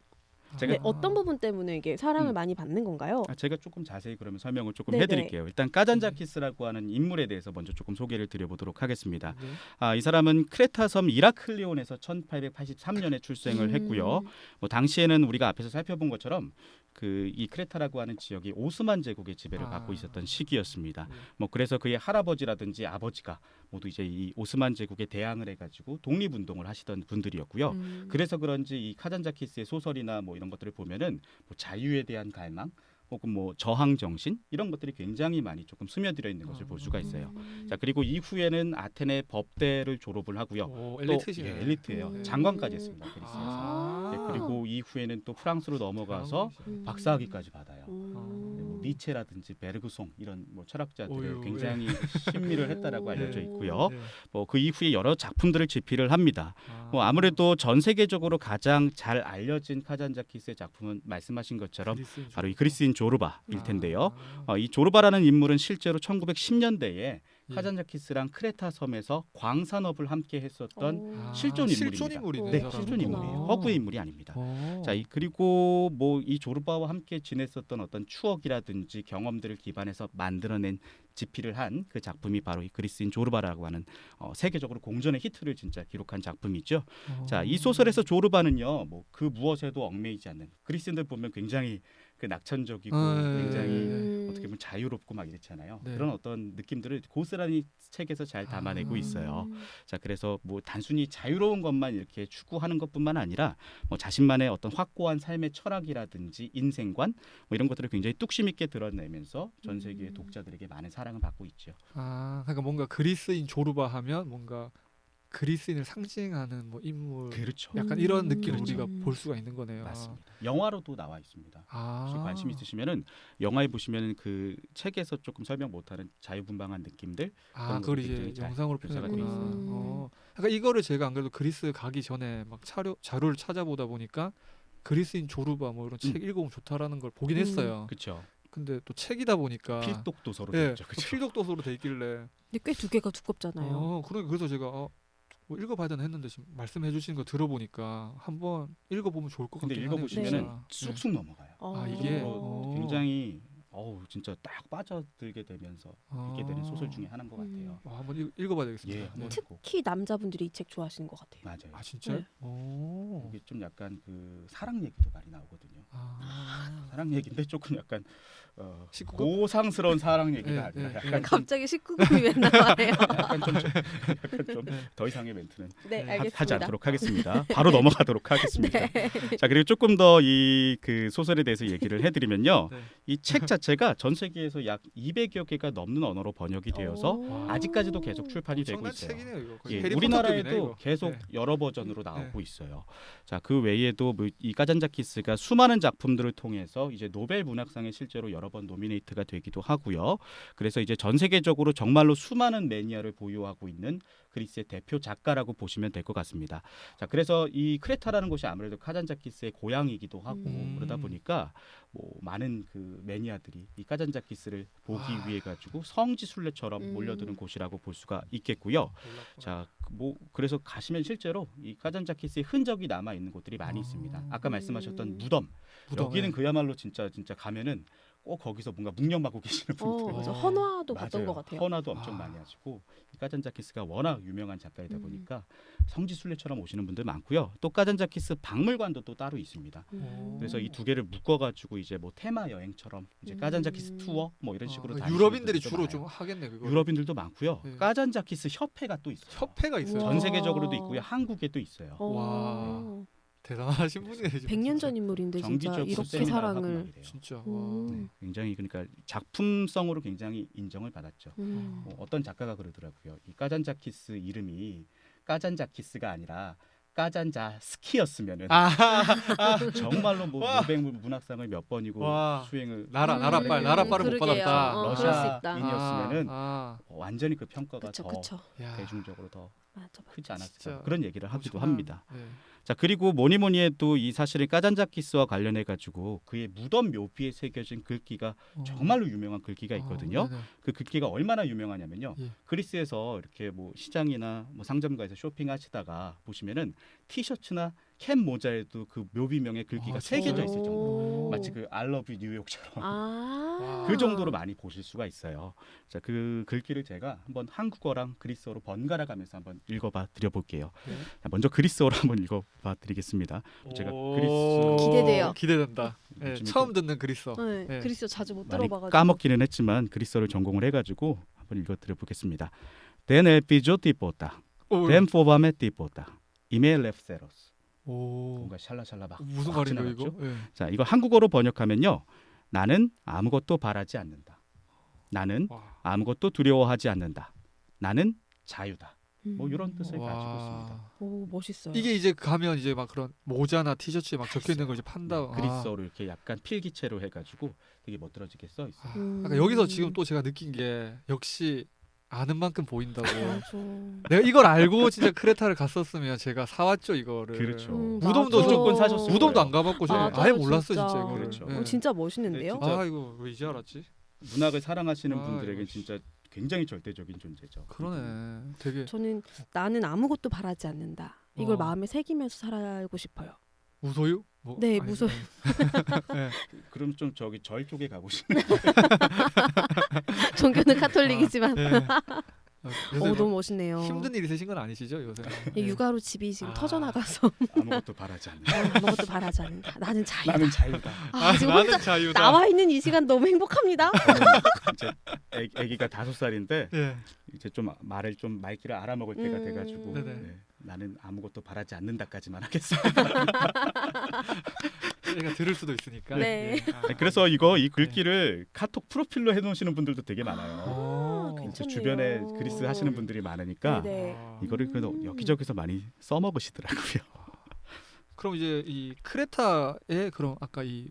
제가- 네, 어떤 부분 때문에 이게 사랑을 음. 많이 받는 건가요? 제가 조금 자세히 그러면 설명을 조금 네네. 해드릴게요. 일단 까잔자키스라고 하는 인물에 대해서 먼저 조금 소개를 드려보도록 하겠습니다. 네. 아, 이 사람은 크레타 섬 이라클리온에서 1883년에 출생을 했고요. 뭐 당시에는 우리가 앞에서 살펴본 것처럼 그 이 크레타라고 하는 지역이 오스만 제국의 지배를 아. 받고 있었던 시기였습니다. 네. 뭐 그래서 그의 할아버지라든지 아버지가 모두 이제 이 오스만 제국에 대항을 해가지고 독립운동을 하시던 분들이었고요. 그래서 그런지 이 카잔자키스의 소설이나 뭐 이런 것들을 보면은 뭐 자유에 대한 갈망 혹은 뭐 저항 정신 이런 것들이 굉장히 많이 조금 스며들어 있는 것을 볼 수가 있어요. 자, 그리고 이후에는 아테네 법대를 졸업을 하고요. 오, 또 엘리트시네. 예, 엘리트예요. 음. 장관까지 했습니다. 그리스에서. 아. 네, 그리고 이후에는 또 프랑스로 넘어가서 박사학위까지 받아요. 네, 뭐 니체라든지 베르그송 이런 뭐 철학자들을 오유, 굉장히 신미를 했다라고 알려져 네. 있고요. 네. 뭐 그 이후에 여러 작품들을 집필을 합니다. 뭐 아무래도 전 세계적으로 가장 잘 알려진 카잔자키스의 작품은 말씀하신 것처럼 그리스인 바로 이 조르바. 그리스인 조르바일 텐데요. 아. 이 조르바라는 인물은 실제로 1910년대에 예. 카잔자키스랑 크레타 섬에서 광산업을 함께 했었던 아, 실존 인물입니다. 실존 인물이네. 네, 이 사람은. 실존 인물이에요. 허구의 인물이 아닙니다. 오. 자, 그리고 뭐 이 조르바와 함께 지냈었던 어떤 추억이라든지 경험들을 기반해서 만들어낸 집필을 한 그 작품이 바로 이 그리스인 조르바라고 하는 세계적으로 공전의 히트를 진짜 기록한 작품이죠. 자, 이 소설에서 조르바는요, 뭐 그 무엇에도 얽매이지 않는 그리스인들 보면 굉장히 그 낙천적이고 굉장히 어떻게 보면 자유롭고 막 이렇잖아요. 네. 그런 어떤 느낌들을 고스란히 책에서 잘 담아내고 있어요. 자, 그래서 뭐 단순히 자유로운 것만 이렇게 추구하는 것뿐만 아니라 뭐 자신만의 어떤 확고한 삶의 철학이라든지 인생관 뭐 이런 것들을 굉장히 뚝심 있게 드러내면서 전 세계의 독자들에게 많은 사랑을 받고 있죠. 아, 그러니까 뭔가 그리스인 조르바 하면 뭔가 그리스인을 상징하는 뭐 인물 그렇죠. 약간 이런 느낌을 그렇죠. 우리가 볼 수가 있는 거네요. 맞습니다. 영화로도 나와 있습니다. 아. 혹시 관심 있으시면은 영화에 보시면은 그 책에서 조금 설명 못하는 자유분방한 느낌들 아, 그런 그걸 것들이 이제 굉장히 잘 영상으로 묘사가 표현했구나. 돼 있어요. 그러니까 이거를 제가 안 그래도 그리스 가기 전에 막 자료를 찾아보다 보니까 그리스인 조르바 뭐 이런 책 읽어보면 좋다라는 걸 보긴 했어요. 그렇죠. 근데 또 책이다 보니까 필독 도서로 예, 되죠. 그렇죠. 필독 도서로 돼 있길래 근데 꽤 두 개가 두껍잖아요. 그러니까 그래서 제가 뭐 읽어봐야 되나 했는데 지금 말씀해 주신 거 들어보니까 한번 읽어보면 좋을 것 근데 같긴 읽어보시면은 하네요. 진짜. 쑥쑥 넘어가요. 아, 이게 그리고 굉장히 어우 진짜 딱 빠져들게 되면서 읽게 되는 소설 중에 하나인 것 같아요. 한번 읽어봐야 되겠습니다. 예, 한번 네. 읽고. 특히 남자분들이 이 책 좋아하시는 것 같아요. 맞아요. 아 진짜요? 네. 오. 이게 좀 약간 그 사랑 얘기도 많이 나오거든요. 아. 사랑 얘기인데 조금 약간 19금? 고상스러운 사랑 얘기가 네, 아니라 네, 약간 네. 좀, 갑자기 19금이 왜 나와요? 약간 좀 네. 더 이상의 멘트는 네, 네, 알겠습니다. 하지 않도록 하겠습니다. 바로 넘어가도록 하겠습니다. 네. 자 그리고 조금 더 이 그 소설에 대해서 얘기를 해드리면요. 네. 이 책 자체가 전 세계에서 약 200여 개가 넘는 언어로 번역이 되어서 오. 아직까지도 계속 출판이 되고 엄청난 있어요. 책이네요 이거. 거의 예, 해리포터급이네, 우리나라에도 이거. 계속 네. 여러 버전으로 나오고 있어요. 자, 그 외에도 뭐이 까잔자키스가 수많은 작품들을 통해서 이제 노벨 문학상에 실제로 여러 번 노미네이트가 되기도 하고요. 그래서 이제 전 세계적으로 정말로 수많은 매니아를 보유하고 있는 그리스의 대표 작가라고 보시면 될 것 같습니다. 자, 그래서 이 크레타라는 곳이 아무래도 카잔자키스의 고향이기도 하고 그러다 보니까 뭐 많은 그 매니아들이 이 까잔자키스를 보기 와. 위해 가지고 성지 순례처럼 몰려드는 곳이라고 볼 수가 있겠고요. 몰랐구나. 자, 뭐 그래서 가시면 실제로 이 까잔자키스의 흔적이 남아 있는 곳들이 많이 있습니다. 아까 말씀하셨던 무덤. 무덤에. 여기는 그야말로 진짜 가면은 꼭 거기서 뭔가 묵념하고 계시는 분들. 맞아. 어. 헌화도 봤던 맞아요. 것 같아요. 헌화도 엄청 아. 많이 하시고 이 까잔자키스가 워낙 유명한 작가이다 음. 보니까 성지 순례처럼 오시는 분들 많고요. 또 까잔자키스 박물관도 또 따로 있습니다. 그래서 이 두 개를 묶어가지고 이제 뭐 테마 여행처럼 이제 까잔자키스 투어 뭐 이런 식으로 다니시는 유럽인들이 분들도 주로 많아요. 좀 하겠네 그거. 유럽인들도 많고요. 네. 까잔자키스 협회가 또 있어요. 협회가 있어요. 우와. 전 세계적으로도 있고요. 한국에도 있어요. 와. 대단하신 분이네. 진짜. 100년 전 인물인데 진짜 정기적으로 이렇게 세미나를 하고 사랑을. 막 이래요. 진짜. 와. 음. 굉장히 그러니까 작품성으로 굉장히 인정을 받았죠. 뭐 어떤 작가가 그러더라고요. 이 까잔자키스 이름이 까잔자키스가 아니라 까잔자스키였으면은 아, 정말로 뭐 와. 노벨 문학상을 몇 번이고 와. 수행을 나라빨을 못 그러게요. 받았다. 그럴 수 있다. 러시아인이었으면은 아, 완전히 그 평가가 그쵸 더 그쵸. 야. 대중적으로 더 맞아. 크지 않았을까 진짜 그런 얘기를 하기도 엄청난- 합니다. 네. 자 그리고 뭐니 해도 이 사실은 까잔자키스와 관련해 가지고 그의 무덤 묘비에 새겨진 글귀가 정말로 유명한 글귀가 있거든요. 네네. 그 글귀가 얼마나 유명하냐면요. 예. 그리스에서 이렇게 뭐 시장이나 뭐 상점가에서 쇼핑하시다가 보시면은 티셔츠나 캡 모자에도 그 묘비명의 글귀가 아, 새겨져 진짜요? 있을 정도로 오. 마치 그 I love 뉴욕처럼 아. 그 정도로 많이 보실 수가 있어요. 자, 그 글귀를 제가 한번 한국어랑 그리스어로 번갈아 가면서 한번 읽어봐 드려볼게요. 네. 자, 먼저 그리스어로 한번 읽어봐 드리겠습니다. 제가 오. 그리스 기대돼요. 기대된다. 네, 요즘에 처음 듣는 그리스어. 네, 네. 그리스어 자주 못 많이 들어봐가지고. 까먹기는 했지만 그리스어를 전공을 해가지고 한번 읽어드려보겠습니다. Den elpijo tipota, 오. den fovame tipota, ime lepseros. 오. 뭔가 샬라샬라 막 무슨 확 말인가요 이거? 지나갔죠? 예. 자, 이거 한국어로 번역하면요. 나는 아무것도 바라지 않는다. 나는 와. 아무것도 두려워하지 않는다. 나는 자유다. 음. 뭐 이런 뜻을 와. 가지고 있습니다. 오 멋있어요. 이게 이제 가면 이제 막 그런 모자나 티셔츠에 막 다 적혀 있는 있어요. 걸 이제 판다. 네, 그리스어로 이렇게 약간 필기체로 해가지고 되게 멋들어지게 써 있어요. 그러니까 여기서 지금 또 제가 느낀 게 역시 아는 만큼 보인다고. 맞아. 내가 이걸 알고 진짜 크레타를 갔었으면 제가 사왔죠 이거를. 그렇죠. 무덤도 맞아. 무조건 사셨을 거예요. 무덤도 안 가봤고 제가 맞아요, 아예 몰랐어 진짜. 진짜 이거를. 그렇죠. 예. 진짜 멋있는데요. 네, 진짜. 아 이거 왜 이제 알았지? 문학을 사랑하시는 아, 분들에게 이거 진짜 굉장히 절대적인 존재죠. 그러네. 되게 저는 나는 아무것도 바라지 않는다. 이걸 어. 마음에 새기면서 살고 싶어요. 무소유? 뭐, 네, 아니, 무소유. 네. 그럼 좀 저기 절 쪽에 가보시면 종교는 카톨릭이지만 네. 요새 뭐 너무 멋있네요. 힘든 일 있으신 건 아니시죠 요새? 이 육아로 집이 지금 아. 터져 나가서 아무것도 바라지 않는다. 아무것도 바라지 않는다. 나는 자유다. 나는 자유다. 아, 지금 혼자 자유다. 나와 있는 이 시간 너무 행복합니다. 이제 아기가 5살인데 예. 이제 좀 말을 좀 말귀를 알아먹을 때가 돼가지고 네네. 네, 나는 아무것도 바라지 않는다까지만 하겠습니다. 얘가 들을 수도 있으니까. 네. 예. 아. 그래서 이 글귀를 카톡 프로필로 해놓으시는 분들도 되게 많아요. 오. 이제 괜찮네요. 주변에 그리스 하시는 분들이 많으니까 네네. 아. 이거를 그래도 여기저기서 많이 써먹으시더라고요. 그럼 이제 이 크레타의 그럼 아까 이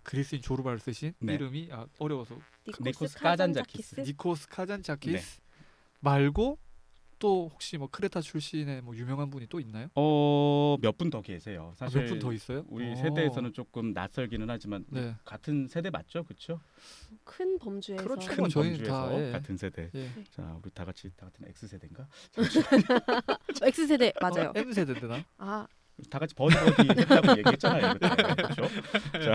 그리스인 조르바를 쓰신 네. 이름이 어려워서 니코스 까잔자키스. 니코스 카잔자키스 네. 말고 또 혹시 뭐 크레타 출신의 뭐 유명한 분이 또 있나요? 몇 분 더 계세요. 사실 몇 분 더 있어요? 우리 어. 세대에서는 조금 낯설기는 하지만 네. 같은 세대 맞죠, 그렇죠? 큰 범주에서 그렇죠. 큰 저희는 범주에서 다, 예. 같은 세대. 예. 자, 우리 다 같은 X 세대인가? X 세대 맞아요. M 세대인데 나? 아 다 같이 버디버디 했다고 얘기했잖아요. 그렇죠? 자,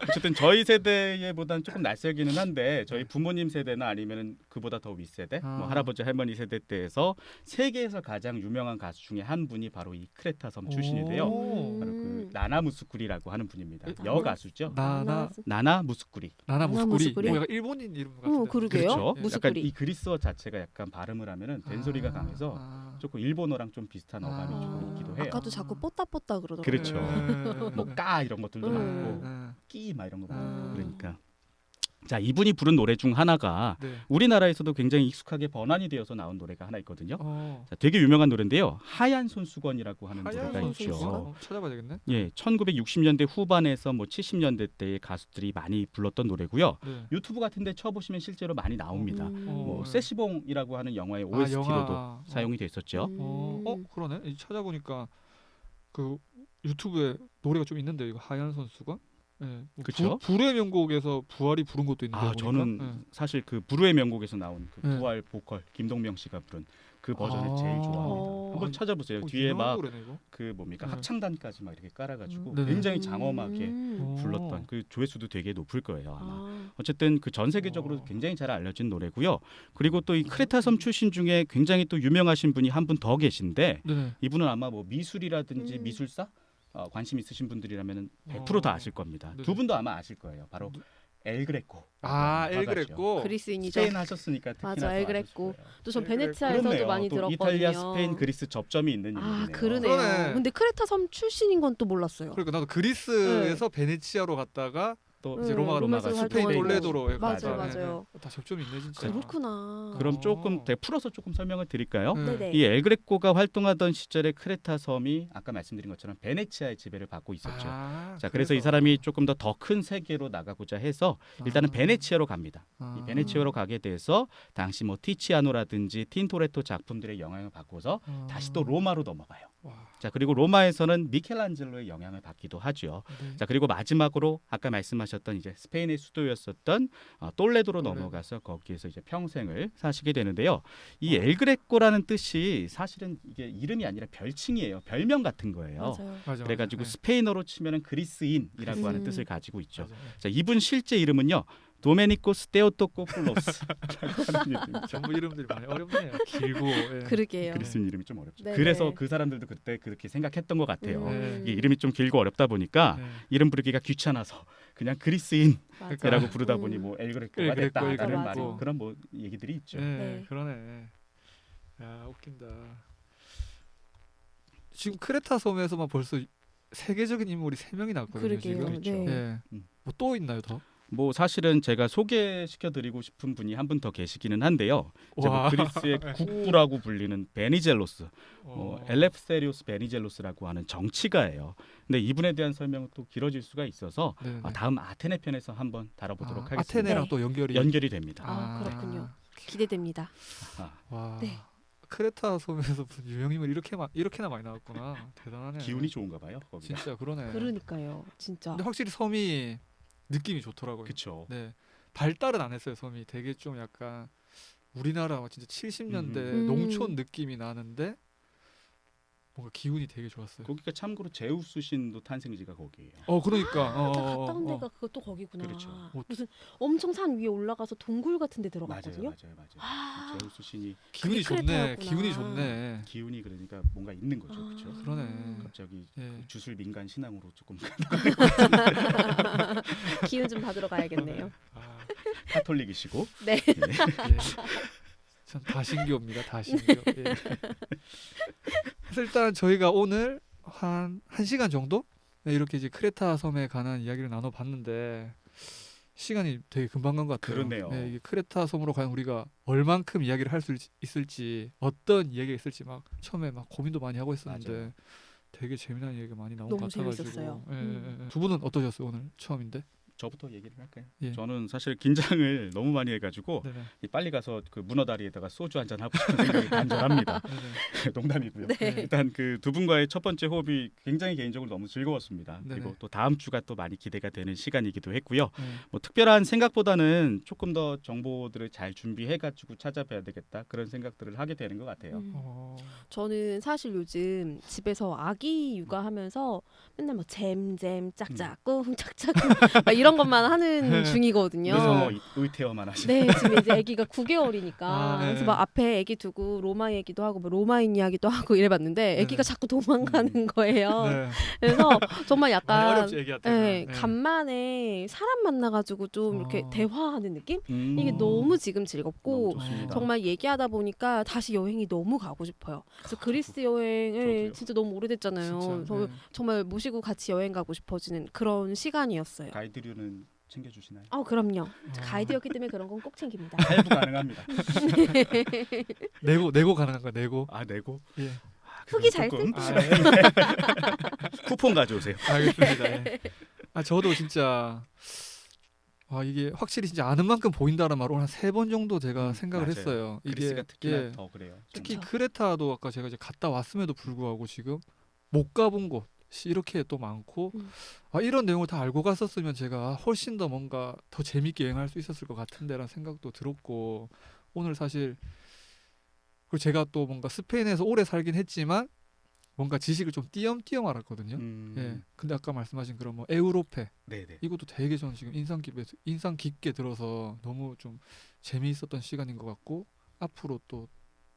어쨌든 저희 세대보다는 조금 낯설기는 한데 저희 부모님 세대나 아니면 그보다 더 윗세대, 뭐 할아버지 할머니 세대 때에서 세계에서 가장 유명한 가수 중에 한 분이 바로 이 크레타 섬 출신인데요. 오. 바로 그 나나 무스쿠리라고 하는 분입니다. 에, 여 가수죠. 나나 나나 무스쿠리. 나나 무스쿠리. 무스쿠리? 뭐 약간 일본인 이름 같은데. 그러게요. 그렇죠. 예. 약간 무스쿠리. 이 그리스어 자체가 약간 발음을 하면은 된소리가 강해서 조금 일본어랑 좀 비슷한 어감이 조금 있기도 해요. 아까도 자꾸 뽀따뽀따 그러더라고요. 그렇죠. 예. 뭐 까 이런 것들도 많고 예. 끼 막 이런 거 아. 많고 그러니까 자 이분이 부른 노래 중 하나가 네. 우리나라에서도 굉장히 익숙하게 번안이 되어서 나온 노래가 하나 있거든요. 어. 자, 되게 유명한 노래인데요. 하얀 손수건이라고 하는 하얀 노래가 손수건? 있죠. 어, 찾아봐야 되겠네. 예, 1960년대 후반에서 뭐 70년대 때의 가수들이 많이 불렀던 노래고요. 네. 유튜브 같은데 쳐보시면 실제로 많이 나옵니다. 뭐 어. 세시봉이라고 하는 영화의 아, OST로도 영화. 사용이 됐었죠. 그러네. 이 찾아보니까 그 유튜브에 노래가 좀 있는데 이거 하얀 선수가. 예. 뭐 그쵸? 불의 명곡에서 부활이 부른 것도 있는데. 아, 저는 사실 그 불후의 명곡에서 나온 그 네. 부활 보컬 김동명 씨가 부른 그 버전을 아. 제일 좋아합니다. 어. 한번 찾아보세요. 뒤에 막 그 막 뭡니까 네. 합창단까지 막 이렇게 깔아가지고 네네. 굉장히 장엄하게 불렀던 그 조회수도 되게 높을 거예요 아마. 아. 어쨌든 그 전 세계적으로 어. 굉장히 잘 알려진 노래고요. 그리고 또 이 크레타 섬 출신 중에 굉장히 또 유명하신 분이 한 분 더 계신데 네네. 이분은 아마 뭐 미술이라든지 음. 미술사 관심 있으신 분들이라면 100% 어. 다 아실 겁니다. 네네. 두 분도 아마 아실 거예요. 바로 엘 그레코. 아, 엘 그레코. 그리스인이죠. 스페인 하셨으니까 특히나 맞아, 더 엘 아실 그레코. 거예요. 또 전 엘 그레코. 베네치아에서도 그렇네요. 많이 또 들었거든요. 이탈리아, 스페인, 그리스 접점이 있는 아, 인물이네요. 그러네요. 그러네. 근데 크레타 섬 출신인 건 또 몰랐어요. 그러니까 나도 그리스에서 베네치아로 갔다가 또 이제 네, 로마가 로마에서 스페인 활동하고. 톨레도로 맞아요, 가서, 맞아요. 다 접점이 있네 진짜. 그렇구나. 그럼 어. 조금 더 풀어서 조금 설명을 드릴까요? 네. 네네. 이 엘 그레코가 활동하던 시절에 크레타 섬이 아까 말씀드린 것처럼 베네치아의 지배를 받고 있었죠. 아, 자, 그래서 이 사람이 조금 더 큰 세계로 나가고자 해서 일단은 베네치아로 갑니다. 이 베네치아로 가게 돼서 당시 뭐 티치아노라든지 틴토레토 작품들의 영향을 받고서 다시 또 로마로 넘어가요. 와. 자, 그리고 로마에서는 미켈란젤로의 영향을 받기도 하죠. 네. 자, 그리고 마지막으로 아까 말씀하셨던 이제 스페인의 수도였었던 똘레도로 똘레도. 넘어가서 거기에서 이제 평생을 사시게 되는데요. 이 엘 그레코라는 뜻이 사실은 이게 이름이 아니라 별칭이에요. 별명 같은 거예요. 맞아요. 맞아, 그래가지고 맞아. 스페인어로 치면은 그리스인이라고 하는 음. 뜻을 가지고 있죠. 맞아. 자, 이분 실제 이름은요. 도메니코스 테오토코플로스. 전부 이름들이 많이 어렵네요. 길고. 예. 그러게요. 그리스인 이름이 좀 어렵죠. 네네. 그래서 그 사람들도 그때 그렇게 생각했던 것 같아요. 네. 이게 이름이 좀 길고 어렵다 보니까 네. 이름 부르기가 귀찮아서 그냥 그리스인이라고 맞아. 부르다 보니 뭐 엘 그레코가 엘 그레코, 엘 됐다라는 그레코. 말이 그런 뭐 얘기들이 있죠. 네, 네. 그러네. 야, 웃긴다. 지금 크레타 섬에서만 벌써 세계적인 인물이 3명이 나왔거든요. 그러게요. 지금. 그렇죠. 네. 예. 음. 뭐 또 있나요, 더? 뭐 사실은 제가 소개시켜드리고 싶은 분이 한 분 더 계시기는 한데요. 이제 뭐 와. 그리스의 국부라고 불리는 베니젤로스, 어. 엘레프세리오스 베니젤로스라고 하는 정치가예요. 근데 이분에 대한 설명은 또 길어질 수가 있어서 네, 네. 다음 아테네 편에서 한번 다뤄보도록 하겠습니다. 아테네랑 네. 또 연결이. 연결이 됩니다. 아, 그렇군요. 기대됩니다. 아, 와. 네. 크레타 섬에서 무슨 유명인물 이렇게나 많이 나왔구나. 대단하네. 기운이 좋은가 봐요. 거기가. 진짜 그러네. 그러니까요. 진짜. 근데 확실히 섬이 느낌이 좋더라고요. 그렇죠. 네. 발달은 안 했어요. 섬이 되게 좀 약간 우리나라 진짜 70년대 음. 농촌 느낌이 나는데 뭔가 기운이 되게 좋았어요. 거기가 참고로 제우스 신도 탄생지가 거기예요. 그러니까. 다 갔다 온 데가 그것도 거기구나. 그렇죠. 무슨 엄청 산 위에 올라가서 동굴 같은 데 맞아요, 들어갔거든요. 맞아요. 아. 제우스 신이 기운이 그게 좋네. 크레타였구나. 기운이 좋네. 기운이 그러니까 뭔가 있는 거죠, 그렇죠? 그러네. 갑자기 예. 주술 민간 신앙으로 조금 기운 좀 받으러 가야겠네요. 아, 카톨릭이시고 네. 예. 예. 전 다신교입니다. 다신교. 예. 그래서 일단 저희가 오늘 한 1시간 정도 네, 이렇게 이제 크레타 섬에 관한 이야기를 나눠봤는데 시간이 되게 금방 간 것 같아요. 그러네요. 네, 이게 크레타 섬으로 과연 우리가 얼만큼 이야기를 할 수 있을지 어떤 이야기가 있을지 막 처음에 막 고민도 많이 하고 있었는데 되게 재미난 이야기가 많이 나온 것 너무 같아가지고. 재밌었어요. 예, 예, 예. 두 분은 어떠셨어요 오늘 처음인데? 저부터 얘기를 할까요? 예. 저는 사실 긴장을 너무 많이 해가지고 네네. 빨리 가서 그 문어 다리에다가 소주 한잔 하고 싶은 생각이 간절합니다. 네네. 농담이고요. 네. 일단 그 두 분과의 첫 번째 호흡이 굉장히 개인적으로 너무 즐거웠습니다. 네네. 그리고 또 다음 주가 또 많이 기대가 되는 시간이기도 했고요. 네. 뭐 특별한 생각보다는 조금 더 정보들을 잘 준비해가지고 찾아봐야 되겠다 그런 생각들을 하게 되는 것 같아요. 어, 저는 사실 요즘 집에서 아기 육아하면서 맨날 뭐 잼잼 짝짝꿍 짝짝꿍 막 이런 것만 하는 중이거든요. 그래서 뭐 의태어만 하시는. 네, 지금 이제 아기가 9개월이니까 아, 네. 그래서 막 앞에 아기 두고 로마 얘기도 하고 뭐 로마인 이야기도 하고 이래봤는데 아기가 네네. 자꾸 도망가는 거예요. 네. 그래서 정말 많이 약간 어렵죠 얘기할 네, 때는. 간만에 사람 만나가지고 좀 이렇게 어. 대화하는 느낌? 이게 어. 너무 지금 즐겁고 너무 좋습니다. 정말 얘기하다 보니까 다시 여행이 너무 가고 싶어요. 그래서 그리스 여행을 저도요. 진짜 너무 오래됐잖아요. 진짜, 저 네. 정말 모시고 같이 여행 가고 싶어지는 그런 시간이었어요. 가이드료는 챙겨주시나요? 그럼요. 가이드였기 때문에 그런 건 꼭 챙깁니다. 할부 가능합니다. 내고 가능한가 내고. 아 내고. 예. 후기 잘 조금- 쓸게요. 쿠폰 가져오세요. 알겠습니다. 예. 아 저도 진짜 이게 확실히 진짜 아는 만큼 보인다는 말을 한 3번 정도 제가 생각을 맞아요. 했어요. 그리스가 특히나 예, 더 그래요. 특히 그쵸. 크레타도 아까 제가 이제 갔다 왔음에도 불구하고 지금 못 가본 곳이 이렇게 또 많고 이런 내용을 다 알고 갔었으면 제가 훨씬 더 뭔가 더 재밌게 여행할 수 있었을 것 같은데라는 생각도 들었고 오늘 사실 그리고 제가 또 뭔가 스페인에서 오래 살긴 했지만 뭔가 지식을 좀 띄엄띄엄 알았거든요. 예. 근데 아까 말씀하신 그런 뭐 에우로페 네네. 이것도 되게 저는 지금 인상 깊게 들어서 너무 좀 재미있었던 시간인 것 같고 앞으로 또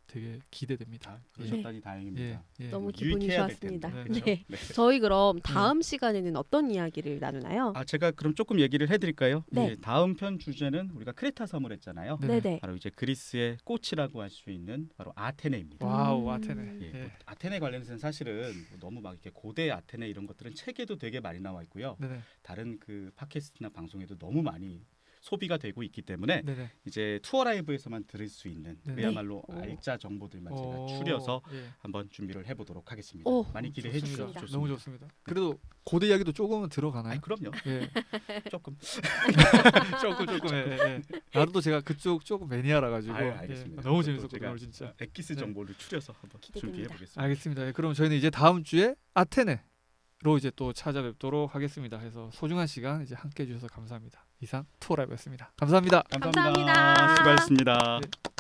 되게 기대됩니다. 아, 그러셨다니 다행입니다. 예, 예. 너무 기분이 유익해야 될 좋았습니다. 텐데. 네. 네. 저희 그럼 다음 시간에는 어떤 이야기를 나누나요? 아 제가 그럼 조금 얘기를 해드릴까요? 네. 예, 다음 편 주제는 우리가 크레타 섬을 했잖아요. 네. 네네. 바로 이제 그리스의 꽃이라고 할 수 있는 바로 아테네입니다. 와우 음. 아테네. 예, 예. 뭐 아테네 관련해서는 사실은 뭐 너무 막 이렇게 고대 아테네 이런 것들은 책에도 되게 많이 나와 있고요. 네네. 다른 그 팟캐스트나 방송에도 너무 많이 소비가 되고 있기 때문에 네네. 이제 투어 라이브에서만 들을 수 있는 네. 그야말로 오. 알짜 정보들만 제가 오, 추려서 예. 한번 준비를 해보도록 하겠습니다. 오, 많이 기대해 주셔서 좋습니다. 좋습니다. 너무 좋습니다. 그래도 고대 이야기도 조금은 들어가나요? 아니 그럼요. 예. 조금. 조금 예, 예. 나도 또 제가 그쪽 조금 매니아라 가지고 아유, 알겠습니다. 너무 그것도 재밌었거든요 제가 오늘 진짜. 엑기스 네. 정보를 추려서 한번 기대됩니다. 준비해 보겠습니다. 알겠습니다. 예, 그럼 저희는 이제 다음 주에 아테네로 이제 또 찾아뵙도록 하겠습니다. 그래서 소중한 시간 이제 함께 해주셔서 감사합니다. 이상 투어라이브였습니다. 감사합니다. 감사합니다. 수고하셨습니다. 네.